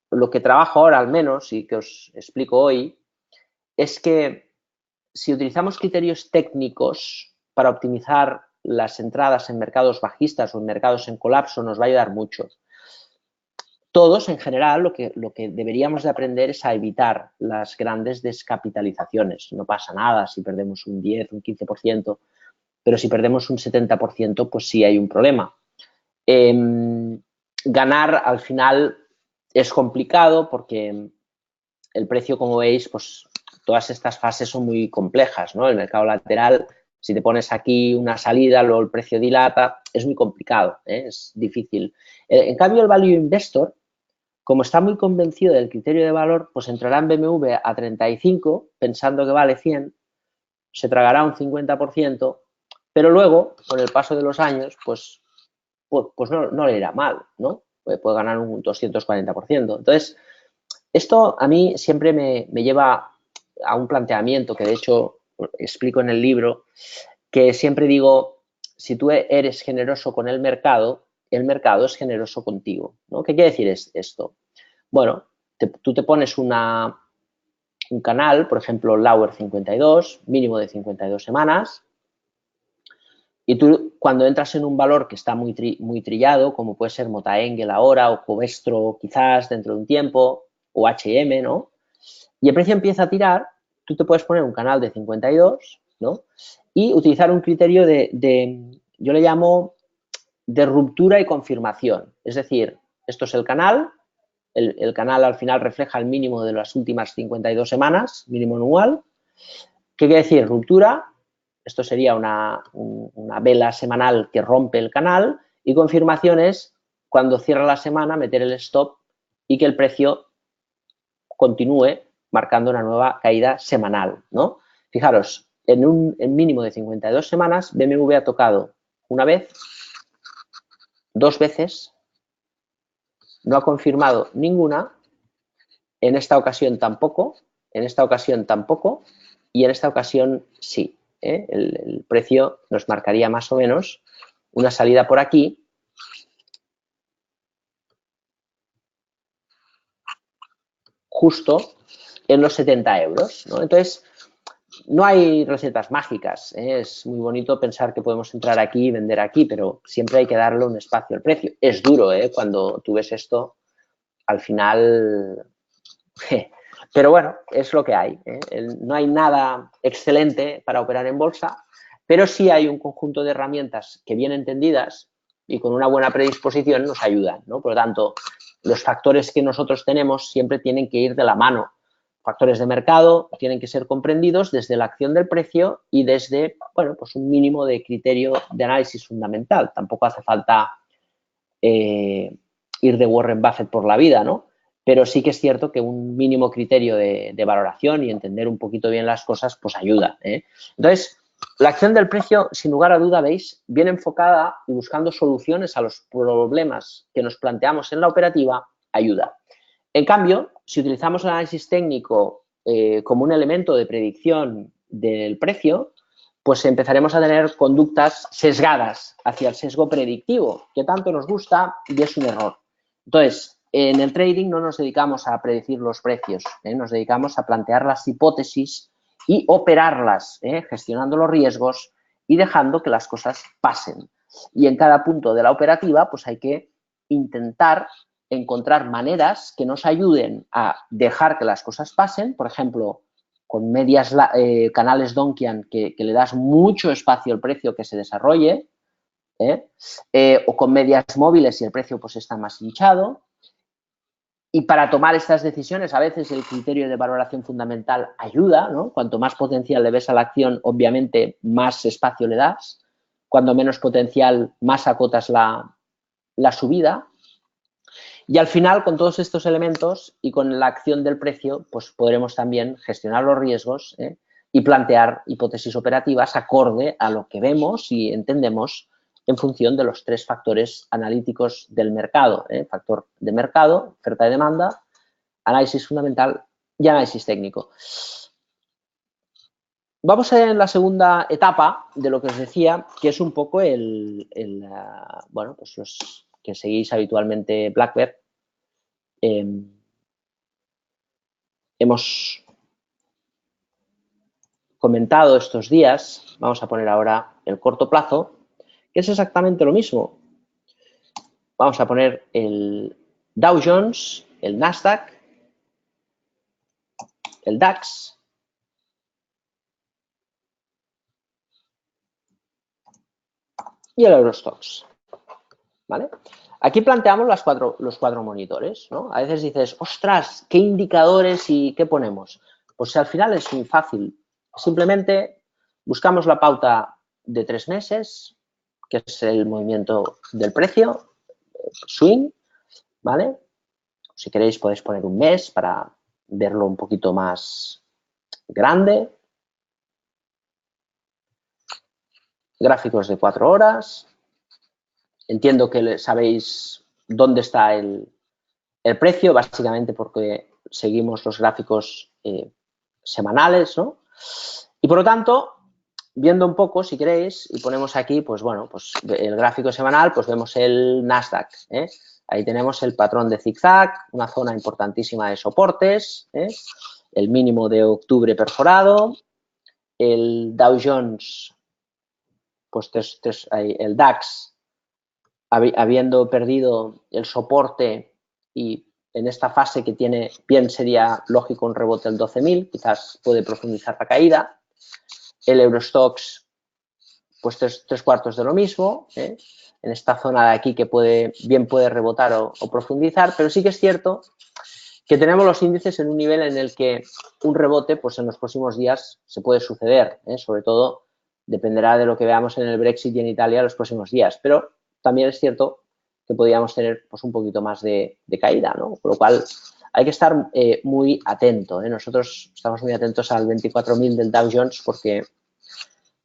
lo que trabajo ahora al menos y que os explico hoy es que si utilizamos criterios técnicos para optimizar las entradas en mercados bajistas o en mercados en colapso, nos va a ayudar mucho. Todos, en general, lo que deberíamos de aprender es a evitar las grandes descapitalizaciones. No pasa nada si perdemos un 10, un 15%, pero si perdemos un 70%, pues sí hay un problema. Ganar al final es complicado porque el precio, como veis, pues todas estas fases son muy complejas, ¿no? El mercado lateral, si te pones aquí una salida, luego el precio dilata, es muy complicado, ¿eh? Es difícil. En cambio, el value investor, como está muy convencido del criterio de valor, pues entrará en BMW a 35 pensando que vale 100, se tragará un 50%, pero luego, con el paso de los años, pues no le irá mal, ¿no? Puede ganar un 240%. Entonces, esto a mí siempre me lleva a un planteamiento que de hecho explico en el libro, que siempre digo, si tú eres generoso con el mercado es generoso contigo, ¿no? ¿Qué quiere decir esto? Bueno, tú te pones un canal, por ejemplo, Lauer 52, mínimo de 52 semanas, y tú cuando entras en un valor que está muy trillado, como puede ser Mota Engel ahora o Covestro quizás dentro de un tiempo, o H&M, ¿no? Y el precio empieza a tirar, tú te puedes poner un canal de 52, ¿no? Y utilizar un criterio yo le llamo de ruptura y confirmación. Es decir, esto es el canal, el canal al final refleja el mínimo de las últimas 52 semanas, mínimo anual. ¿Qué quiere decir? Ruptura, esto sería una vela semanal que rompe el canal, y confirmación es cuando cierra la semana meter el stop y que el precio continúe marcando una nueva caída semanal, ¿no? Fijaros, en un mínimo de 52 semanas, BMW ha tocado una vez, dos veces, no ha confirmado ninguna, en esta ocasión tampoco, en esta ocasión tampoco, y en esta ocasión sí. El precio nos marcaría más o menos una salida por aquí, justo en los 70 euros, ¿no? Entonces, no hay recetas mágicas, ¿eh? Es muy bonito pensar que podemos entrar aquí y vender aquí, pero siempre hay que darle un espacio al precio. Es duro, ¿eh? Cuando tú ves esto, al final... Pero bueno, es lo que hay, ¿eh? No hay nada excelente para operar en bolsa, pero sí hay un conjunto de herramientas que bien entendidas y con una buena predisposición nos ayudan, ¿no? Por lo tanto, los factores que nosotros tenemos siempre tienen que ir de la mano. Factores de mercado tienen que ser comprendidos desde la acción del precio y desde, bueno, pues un mínimo de criterio de análisis fundamental. Tampoco hace falta ir de Warren Buffett por la vida, ¿no? Pero sí que es cierto que un mínimo criterio de valoración y entender un poquito bien las cosas, pues ayuda, ¿eh? Entonces, la acción del precio, sin lugar a duda, veis, bien enfocada y buscando soluciones a los problemas que nos planteamos en la operativa, ayuda. En cambio, si utilizamos el análisis técnico como un elemento de predicción del precio, pues empezaremos a tener conductas sesgadas hacia el sesgo predictivo, que tanto nos gusta y es un error. Entonces, en el trading no nos dedicamos a predecir los precios, nos dedicamos a plantear las hipótesis y operarlas, gestionando los riesgos y dejando que las cosas pasen. Y en cada punto de la operativa, pues hay que intentar encontrar maneras que nos ayuden a dejar que las cosas pasen, por ejemplo, con medias canales Donchian que le das mucho espacio al precio que se desarrolle, o con medias móviles si el precio pues está más hinchado. Y para tomar estas decisiones, a veces el criterio de valoración fundamental ayuda, ¿no? Cuanto más potencial le ves a la acción, obviamente más espacio le das. Cuando menos potencial, más acotas la subida. Y al final, con todos estos elementos y con la acción del precio, pues podremos también gestionar los riesgos y plantear hipótesis operativas acorde a lo que vemos y entendemos en función de los tres factores analíticos del mercado. Factor de mercado, oferta y demanda, análisis fundamental y análisis técnico. Vamos a ir en la segunda etapa de lo que os decía, que es un poco bueno, pues los que seguís habitualmente Black Bear, hemos comentado estos días, vamos a poner ahora el corto plazo, que es exactamente lo mismo. Vamos a poner el Dow Jones, el Nasdaq, el DAX y el Eurostoxx, ¿vale? Aquí planteamos los cuatro monitores, ¿no? A veces dices, ostras, ¿qué indicadores y qué ponemos? Pues al final es muy fácil. Simplemente buscamos la pauta de 3 meses, que es el movimiento del precio, swing, ¿vale? Si queréis podéis poner un mes para verlo un poquito más grande. Gráficos de 4 horas. Entiendo que sabéis dónde está el precio, básicamente porque seguimos los gráficos semanales, ¿no? Y por lo tanto, viendo un poco, si queréis, y ponemos aquí, pues bueno, pues el gráfico semanal, pues vemos el Nasdaq, ¿eh? Ahí tenemos el patrón de zigzag, una zona importantísima de soportes, ¿eh? El mínimo de octubre perforado, el Dow Jones, pues el DAX, habiendo perdido el soporte y en esta fase que tiene, bien sería lógico un rebote del 12.000, quizás puede profundizar la caída. El Eurostoxx, pues tres cuartos de lo mismo, ¿eh? En esta zona de aquí que bien puede rebotar o profundizar, pero sí que es cierto que tenemos los índices en un nivel en el que un rebote, pues en los próximos días se puede suceder, ¿eh? Sobre todo dependerá de lo que veamos en el Brexit y en Italia los próximos días, pero también es cierto que podríamos tener pues un poquito más de caída, ¿no? Por lo cual hay que estar muy atento, ¿eh? Nosotros estamos muy atentos al 24.000 del Dow Jones porque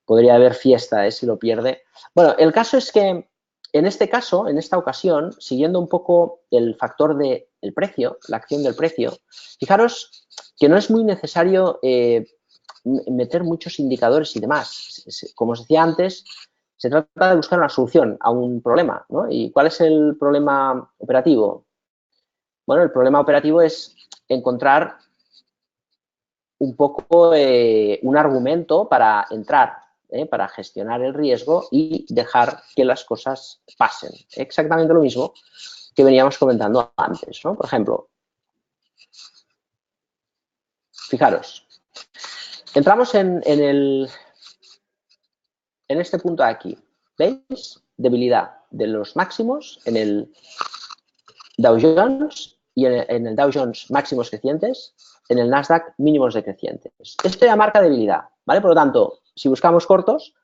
podría haber fiesta, si lo pierde. Bueno, el caso es que en este caso, en esta ocasión, siguiendo un poco el factor del precio, la acción del precio, fijaros que no es muy necesario meter muchos indicadores y demás. Como os decía antes, se trata de buscar una solución a un problema, ¿no? ¿Y cuál es el problema operativo? Bueno, el problema operativo es encontrar un poco un argumento para entrar, para gestionar el riesgo y dejar que las cosas pasen. Exactamente lo mismo que veníamos comentando antes, ¿no? Por ejemplo, fijaros, entramos en este punto de aquí. ¿Veis? Debilidad de los máximos en el Dow Jones y en el Dow Jones máximos crecientes, en el Nasdaq mínimos decrecientes. Esto ya marca debilidad, ¿vale? Por lo tanto, si buscamos cortos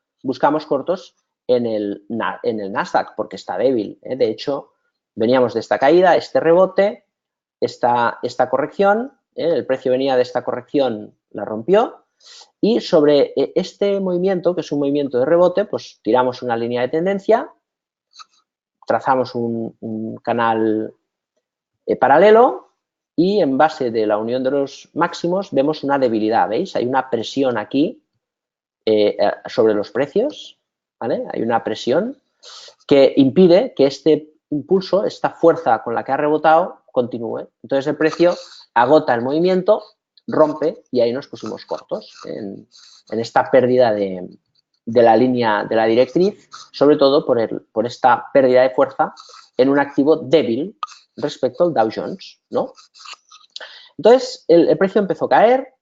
en el Nasdaq porque está débil, ¿eh? De hecho, veníamos de esta caída, este rebote, esta corrección, el precio venía de esta corrección, la rompió, y sobre este movimiento, que es un movimiento de rebote, pues tiramos una línea de tendencia, trazamos un canal paralelo y en base de la unión de los máximos vemos una debilidad, ¿veis? Hay una presión aquí sobre los precios, ¿vale? Hay una presión que impide que este impulso, esta fuerza con la que ha rebotado, continúe. Entonces el precio agota el movimiento, rompe y ahí nos pusimos cortos en esta pérdida de la línea de la directriz, sobre todo por esta pérdida de fuerza en un activo débil respecto al Dow Jones, ¿no? Entonces, el precio empezó a caer,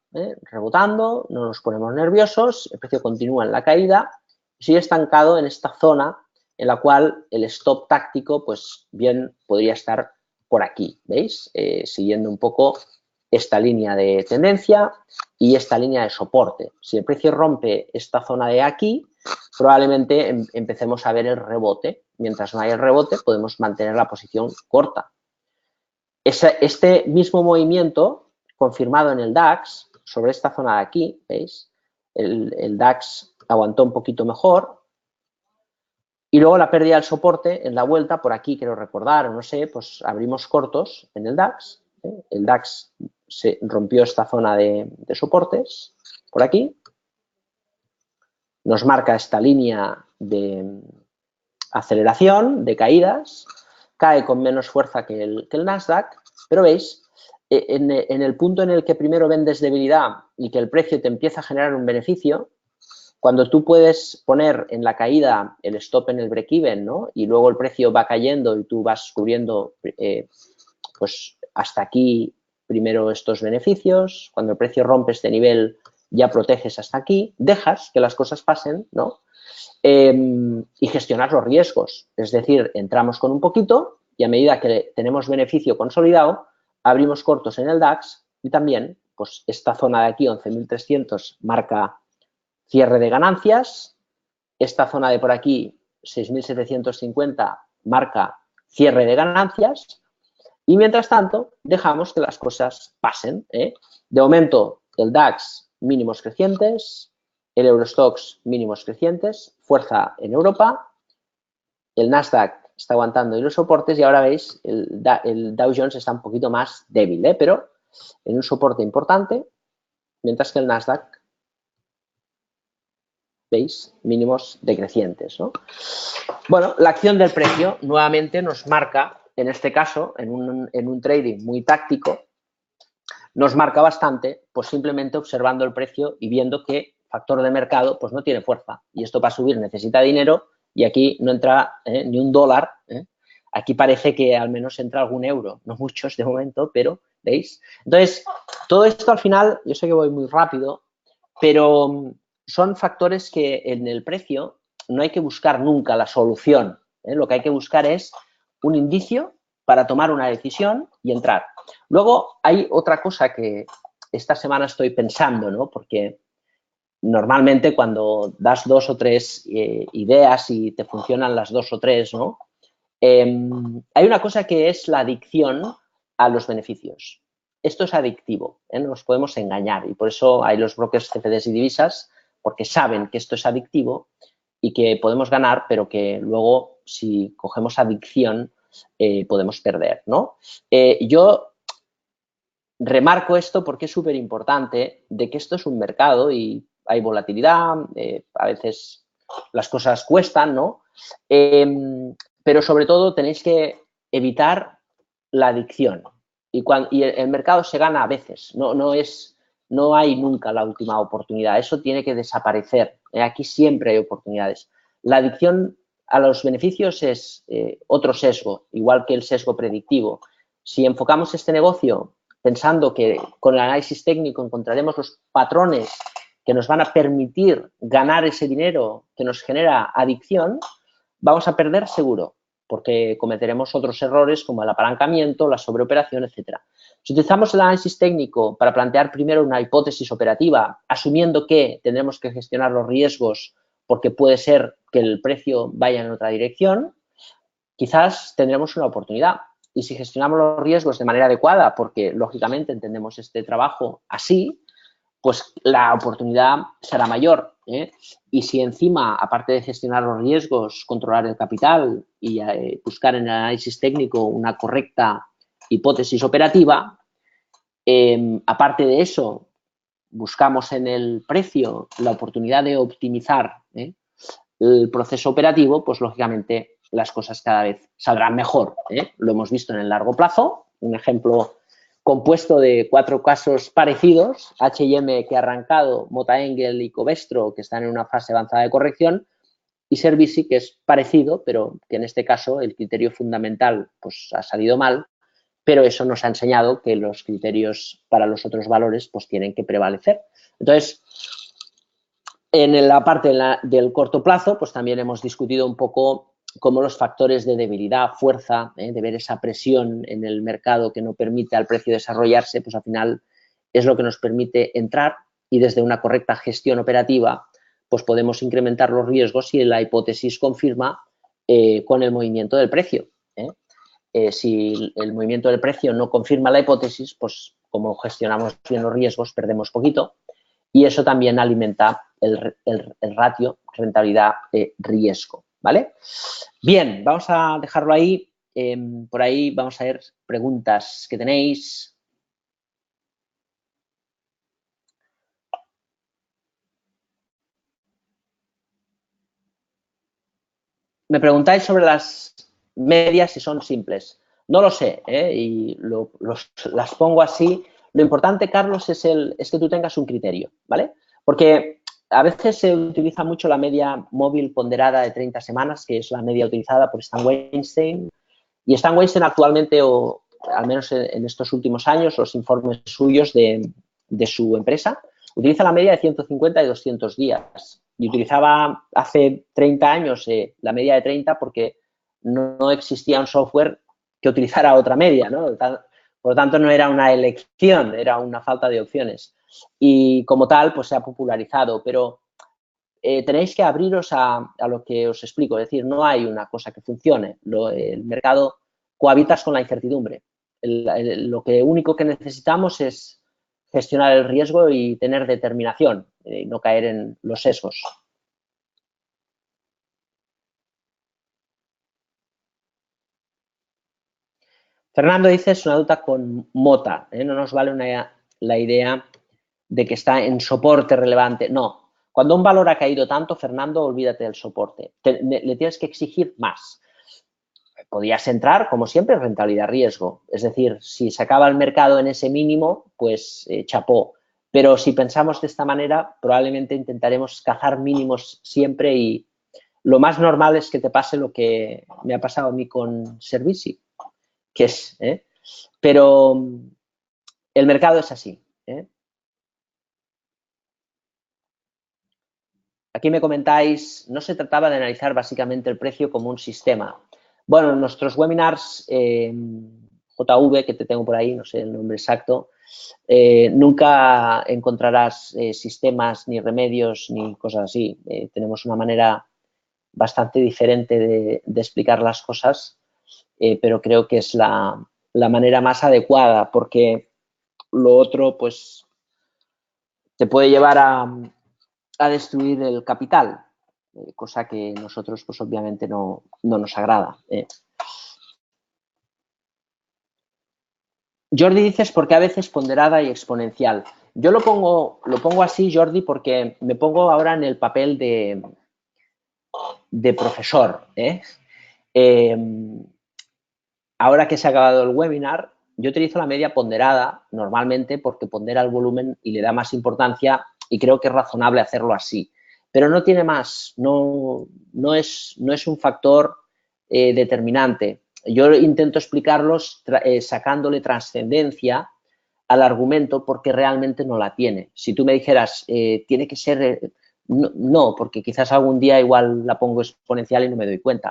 rebotando, no nos ponemos nerviosos, el precio continúa en la caída y sigue estancado en esta zona en la cual el stop táctico, pues bien, podría estar por aquí, ¿veis? Siguiendo un poco esta línea de tendencia y esta línea de soporte. Si el precio rompe esta zona de aquí, probablemente empecemos a ver el rebote. Mientras no haya el rebote, podemos mantener la posición corta. Este mismo movimiento confirmado en el DAX, sobre esta zona de aquí, ¿veis? El DAX aguantó un poquito mejor y luego la pérdida del soporte en la vuelta, por aquí quiero recordar, o no sé, pues abrimos cortos en el DAX, ¿eh? El DAX se rompió esta zona de soportes, por aquí, nos marca esta línea de aceleración, de caídas, cae con menos fuerza que el Nasdaq, pero veis, en el punto en el que primero vendes debilidad y que el precio te empieza a generar un beneficio, cuando tú puedes poner en la caída el stop en el break-even, ¿no? Y luego el precio va cayendo y tú vas cubriendo pues hasta aquí primero estos beneficios, cuando el precio rompe este nivel ya proteges hasta aquí, dejas que las cosas pasen, ¿no? Y gestionar los riesgos, es decir, entramos con un poquito y a medida que tenemos beneficio consolidado, abrimos cortos en el DAX y también pues esta zona de aquí, 11.300, marca cierre de ganancias. Esta zona de por aquí, 6.750, marca cierre de ganancias. Y mientras tanto, dejamos que las cosas pasen. De momento, el DAX mínimos crecientes, el Eurostoxx mínimos crecientes, fuerza en Europa, el Nasdaq está aguantando y los soportes, y ahora veis el Dow Jones está un poquito más débil, pero en un soporte importante, mientras que el Nasdaq, veis, mínimos decrecientes, ¿no? Bueno, la acción del precio nuevamente nos marca, en este caso, en un trading muy táctico, nos marca bastante, pues simplemente observando el precio y viendo que factor de mercado pues no tiene fuerza, y esto para subir necesita dinero, y aquí no entra ni un dólar. Aquí parece que al menos entra algún euro, no muchos de momento, pero ¿veis? Entonces, todo esto al final, yo sé que voy muy rápido, pero son factores que en el precio no hay que buscar nunca la solución. Lo que hay que buscar es un indicio para tomar una decisión y entrar. Luego hay otra cosa que esta semana estoy pensando, ¿no? Porque normalmente cuando das 2 o 3 ideas y te funcionan las 2 o 3, ¿no? Hay una cosa que es la adicción a los beneficios. Esto es adictivo, no nos podemos engañar, y por eso hay los brokers CFDs y divisas, porque saben que esto es adictivo y que podemos ganar, pero que luego si cogemos adicción podemos perder, ¿no? Yo remarco esto porque es súper importante de que esto es un mercado y hay volatilidad, a veces las cosas cuestan, ¿no? Pero sobre todo tenéis que evitar la adicción. Y el mercado se gana a veces, no hay nunca la última oportunidad, eso tiene que desaparecer. Aquí siempre hay oportunidades. La adicción a los beneficios es otro sesgo, igual que el sesgo predictivo. Si enfocamos este negocio pensando que con el análisis técnico encontraremos los patrones que nos van a permitir ganar ese dinero que nos genera adicción, vamos a perder seguro, porque cometeremos otros errores como el apalancamiento, la sobreoperación, etc. Si utilizamos el análisis técnico para plantear primero una hipótesis operativa, asumiendo que tendremos que gestionar los riesgos porque puede ser que el precio vaya en otra dirección, quizás tendremos una oportunidad. Y si gestionamos los riesgos de manera adecuada, porque lógicamente entendemos este trabajo así, pues la oportunidad será mayor. Y si encima, aparte de gestionar los riesgos, controlar el capital y buscar en el análisis técnico una correcta hipótesis operativa, aparte de eso, buscamos en el precio la oportunidad de optimizar el proceso operativo, pues lógicamente las cosas cada vez saldrán mejor. Lo hemos visto en el largo plazo, un ejemplo compuesto de 4 casos parecidos, H&M que ha arrancado, Mota Engel y Covestro que están en una fase avanzada de corrección, y Servici que es parecido, pero que en este caso el criterio fundamental pues ha salido mal, pero eso nos ha enseñado que los criterios para los otros valores pues tienen que prevalecer. Entonces, en la parte del corto plazo, pues también hemos discutido un poco cómo los factores de debilidad, fuerza, de ver esa presión en el mercado que no permite al precio desarrollarse, pues al final es lo que nos permite entrar, y desde una correcta gestión operativa, pues podemos incrementar los riesgos si la hipótesis confirma con el movimiento del precio. Si el movimiento del precio no confirma la hipótesis, pues como gestionamos bien los riesgos, perdemos poquito, y eso también alimenta el ratio rentabilidad-riesgo, ¿vale? Bien, vamos a dejarlo ahí. Por ahí vamos a ver preguntas que tenéis. Me preguntáis sobre las medias si son simples. No lo sé, y las pongo así. Lo importante, Carlos, es que tú tengas un criterio, ¿vale? Porque a veces se utiliza mucho la media móvil ponderada de 30 semanas, que es la media utilizada por Stan Weinstein. Y Stan Weinstein actualmente, o al menos en estos últimos años, los informes suyos de su empresa, utiliza la media de 150 y 200 días. Y utilizaba hace 30 años la media de 30 porque no existía un software que utilizara otra media, ¿no? Por lo tanto, no era una elección, era una falta de opciones. Y como tal, pues se ha popularizado, pero tenéis que abriros a lo que os explico. Es decir, no hay una cosa que funcione. El mercado cohabitas con la incertidumbre. Lo que único que necesitamos es gestionar el riesgo y tener determinación, y no caer en los sesgos. Fernando dice, es una duda con mota, no nos vale la idea de que está en soporte relevante. No, cuando un valor ha caído tanto, Fernando, olvídate del soporte. Le tienes que exigir más. Podías entrar, como siempre, rentabilidad-riesgo. Es decir, si se acaba el mercado en ese mínimo, pues chapó. Pero si pensamos de esta manera, probablemente intentaremos cazar mínimos siempre y lo más normal es que te pase lo que me ha pasado a mí con Servici, que es, pero el mercado es así. Aquí me comentáis, no se trataba de analizar básicamente el precio como un sistema. Bueno, en nuestros webinars, JV, que te tengo por ahí, no sé el nombre exacto, nunca encontrarás sistemas ni remedios ni cosas así. Tenemos una manera bastante diferente de explicar las cosas, pero creo que es la manera más adecuada porque lo otro, pues, te puede llevar a destruir el capital, cosa que nosotros, pues, obviamente no nos agrada. Jordi dices porque a veces ponderada y exponencial. Yo lo pongo así, Jordi, porque me pongo ahora en el papel de profesor. Eh, Ahora que se ha acabado el webinar, yo utilizo la media ponderada normalmente porque pondera el volumen y le da más importancia y creo que es razonable hacerlo así. Pero no tiene más, no es un factor determinante. Yo intento explicarlos sacándole trascendencia al argumento porque realmente no la tiene. Si tú me dijeras, tiene que ser, no, porque quizás algún día igual la pongo exponencial y no me doy cuenta.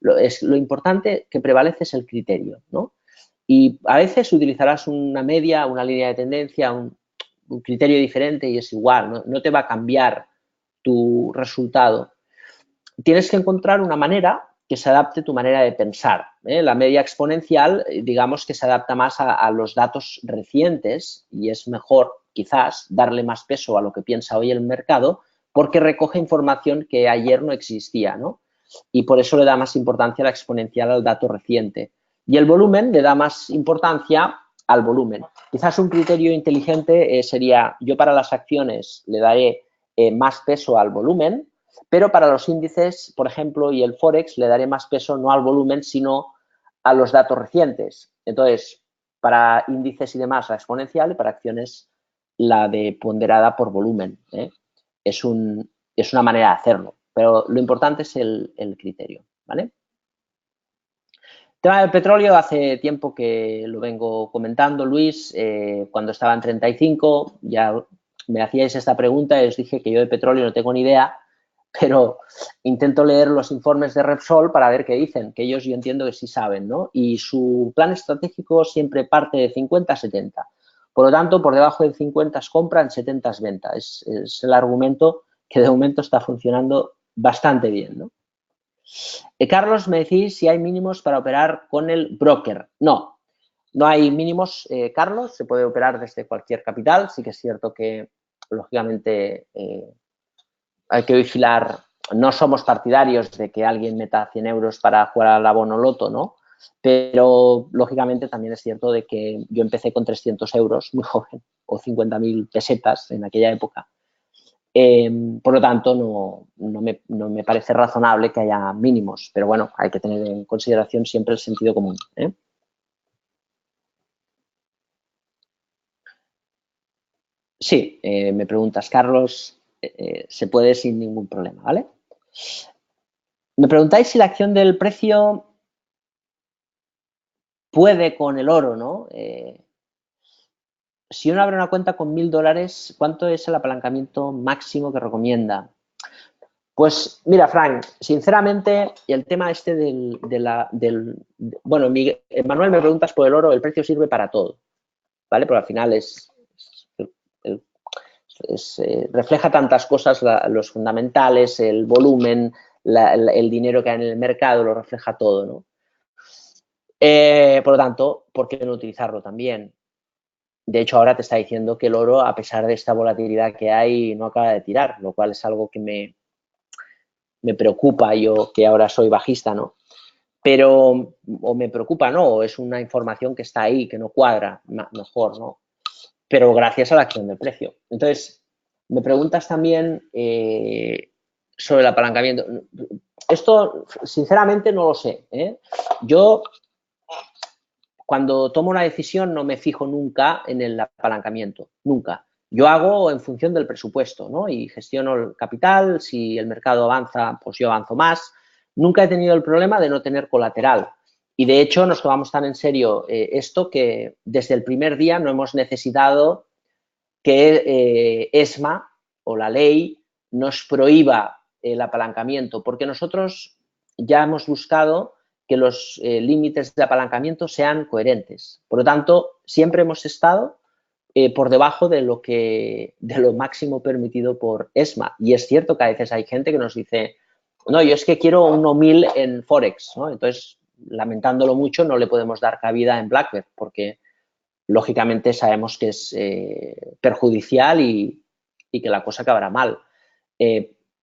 Lo importante que prevalece es el criterio, ¿no? Y a veces utilizarás una media, una línea de tendencia, un criterio diferente y es igual, no te va a cambiar tu resultado. Tienes que encontrar una manera que se adapte a tu manera de pensar. La media exponencial, digamos que se adapta más a los datos recientes y es mejor, quizás, darle más peso a lo que piensa hoy el mercado porque recoge información que ayer no existía, ¿no? Y por eso le da más importancia la exponencial al dato reciente. Y el volumen le da más importancia al volumen. Quizás un criterio inteligente sería, yo para las acciones le daré más peso al volumen, pero para los índices, por ejemplo, y el Forex, le daré más peso no al volumen, sino a los datos recientes. Entonces, para índices y demás, la exponencial y para acciones, la de ponderada por volumen. Es una manera de hacerlo, pero lo importante es el criterio, ¿vale? El tema del petróleo, hace tiempo que lo vengo comentando, Luis, cuando estaba en 35, ya me hacíais esta pregunta y os dije que yo de petróleo no tengo ni idea, pero intento leer los informes de Repsol para ver qué dicen, que ellos yo entiendo que sí saben, ¿no? Y su plan estratégico siempre parte de 50 a 70. Por lo tanto, por debajo de 50 es compra, en 70 es venta. Es el argumento que de momento está funcionando bastante bien, ¿no? Carlos, me decís si hay mínimos para operar con el broker. No, no hay mínimos, Carlos. Se puede operar desde cualquier capital. Sí que es cierto que, lógicamente, hay que vigilar. No somos partidarios de que alguien meta 100 euros para jugar al abono loto, ¿no? Pero, lógicamente, también es cierto de que yo empecé con 300 euros, muy joven, o 50.000 pesetas en aquella época. Por lo tanto, no me parece razonable que haya mínimos, pero bueno, hay que tener en consideración siempre el sentido común. Sí, me preguntas, Carlos, se puede sin ningún problema, ¿vale? Me preguntáis si la acción del precio puede con el oro, ¿no? Si uno abre una cuenta con $1.000, ¿cuánto es el apalancamiento máximo que recomienda? Pues mira, Frank, sinceramente, el tema este bueno, Manuel, me preguntas por el oro, el precio sirve para todo, ¿vale? Pero al final el- refleja tantas cosas, los fundamentales, el volumen, el dinero que hay en el mercado, lo refleja todo, ¿no? Por lo tanto, ¿por qué no utilizarlo también? De hecho, ahora te está diciendo que el oro, a pesar de esta volatilidad que hay, no acaba de tirar, lo cual es algo que me preocupa, yo que ahora soy bajista, ¿no? Pero, o me preocupa, no, es una información que está ahí, que no cuadra, mejor, ¿no? Pero gracias a la acción del precio. Entonces, me preguntas también sobre el apalancamiento. Esto, sinceramente, no lo sé. Yo, cuando tomo una decisión, no me fijo nunca en el apalancamiento, nunca. Yo hago en función del presupuesto, ¿no? Y gestiono el capital, si el mercado avanza, pues yo avanzo más. Nunca he tenido el problema de no tener colateral. Y de hecho nos tomamos tan en serio esto que desde el primer día no hemos necesitado que ESMA o la ley nos prohíba el apalancamiento, porque nosotros ya hemos buscado que los límites de apalancamiento sean coherentes. Por lo tanto, siempre hemos estado por debajo de lo máximo permitido por ESMA. Y es cierto que a veces hay gente que nos dice, no, yo es que quiero un 1000 en Forex, ¿no? Entonces, lamentándolo mucho, no le podemos dar cabida en Blackbird, porque lógicamente sabemos que es perjudicial y que la cosa acabará mal.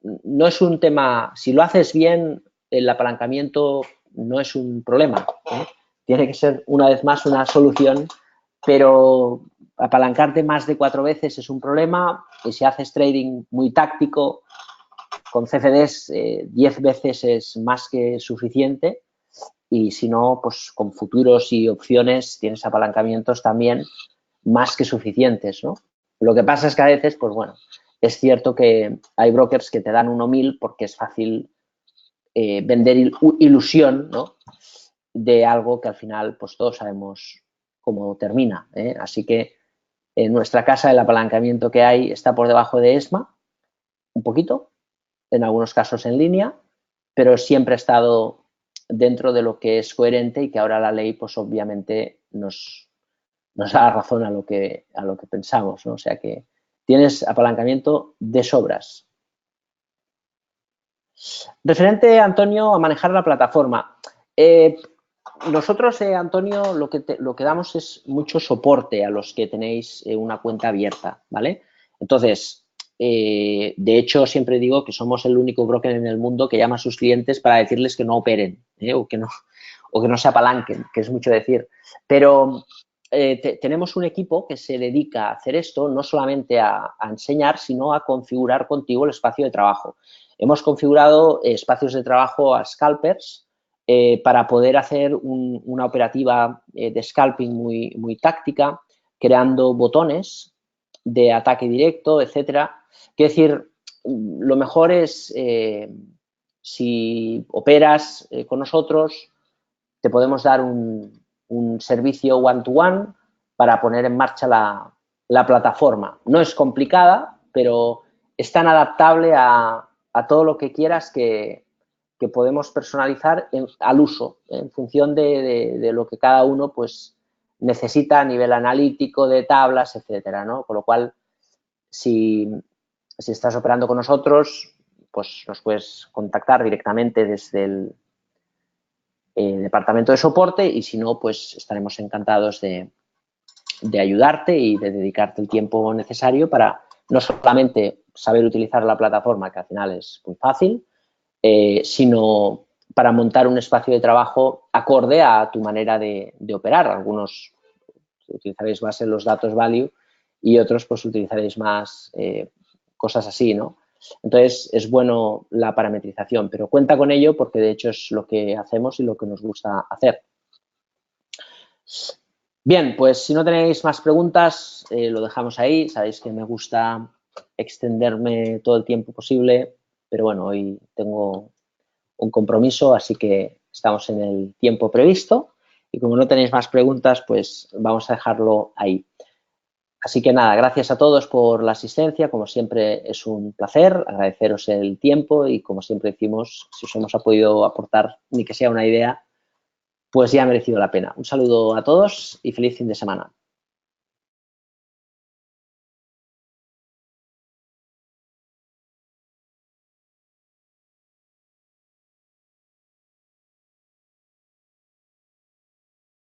No es un tema, si lo haces bien, el apalancamiento no es un problema. Tiene que ser, una vez más, una solución, pero apalancarte más de 4 veces es un problema, y si haces trading muy táctico, con CFDs 10 veces es más que suficiente, y si no, pues con futuros y opciones tienes apalancamientos también más que suficientes, ¿no? Lo que pasa es que a veces, pues bueno, es cierto que hay brokers que te dan 1.000 porque es fácil vender ilusión, ¿no? De algo que al final, pues todos sabemos cómo termina, ¿eh? Así que en nuestra casa el apalancamiento que hay está por debajo de ESMA, un poquito, en algunos casos en línea, pero siempre ha estado dentro de lo que es coherente y que ahora la ley, pues obviamente nos da razón a lo que pensamos, ¿no? O sea que tienes apalancamiento de sobras. Referente, Antonio, a manejar la plataforma. Nosotros, Antonio, lo que damos es mucho soporte a los que tenéis una cuenta abierta, ¿vale? Entonces, de hecho, siempre digo que somos el único broker en el mundo que llama a sus clientes para decirles que no operen o que no se apalanquen, que es mucho decir. Pero tenemos un equipo que se dedica a hacer esto, no solamente a enseñar, sino a configurar contigo el espacio de trabajo. Hemos configurado espacios de trabajo a scalpers para poder hacer una operativa de scalping muy táctica, creando botones de ataque directo, etcétera. Quiero decir, lo mejor es si operas con nosotros, te podemos dar un servicio one-to-one para poner en marcha la plataforma. No es complicada, pero es tan adaptable a todo lo que quieras que podemos personalizar al uso, en función de lo que cada uno pues necesita a nivel analítico, de tablas, etcétera, ¿no? Con lo cual, si estás operando con nosotros, pues nos puedes contactar directamente desde el departamento de soporte, y si no, pues estaremos encantados de ayudarte y de dedicarte el tiempo necesario para no solamente saber utilizar la plataforma, que al final es muy fácil, sino para montar un espacio de trabajo acorde a tu manera de operar. Algunos utilizaréis más en los datos value y otros pues utilizaréis más cosas así, ¿no? Entonces, es bueno la parametrización, pero cuenta con ello porque de hecho es lo que hacemos y lo que nos gusta hacer. Bien, pues si no tenéis más preguntas, lo dejamos ahí. Sabéis que me gusta extenderme todo el tiempo posible, pero bueno, hoy tengo un compromiso, así que estamos en el tiempo previsto y como no tenéis más preguntas, pues vamos a dejarlo ahí. Así que nada, gracias a todos por la asistencia. Como siempre, es un placer agradeceros el tiempo y, como siempre decimos, si os hemos podido aportar ni que sea una idea, pues ya ha merecido la pena. Un saludo a todos y feliz fin de semana.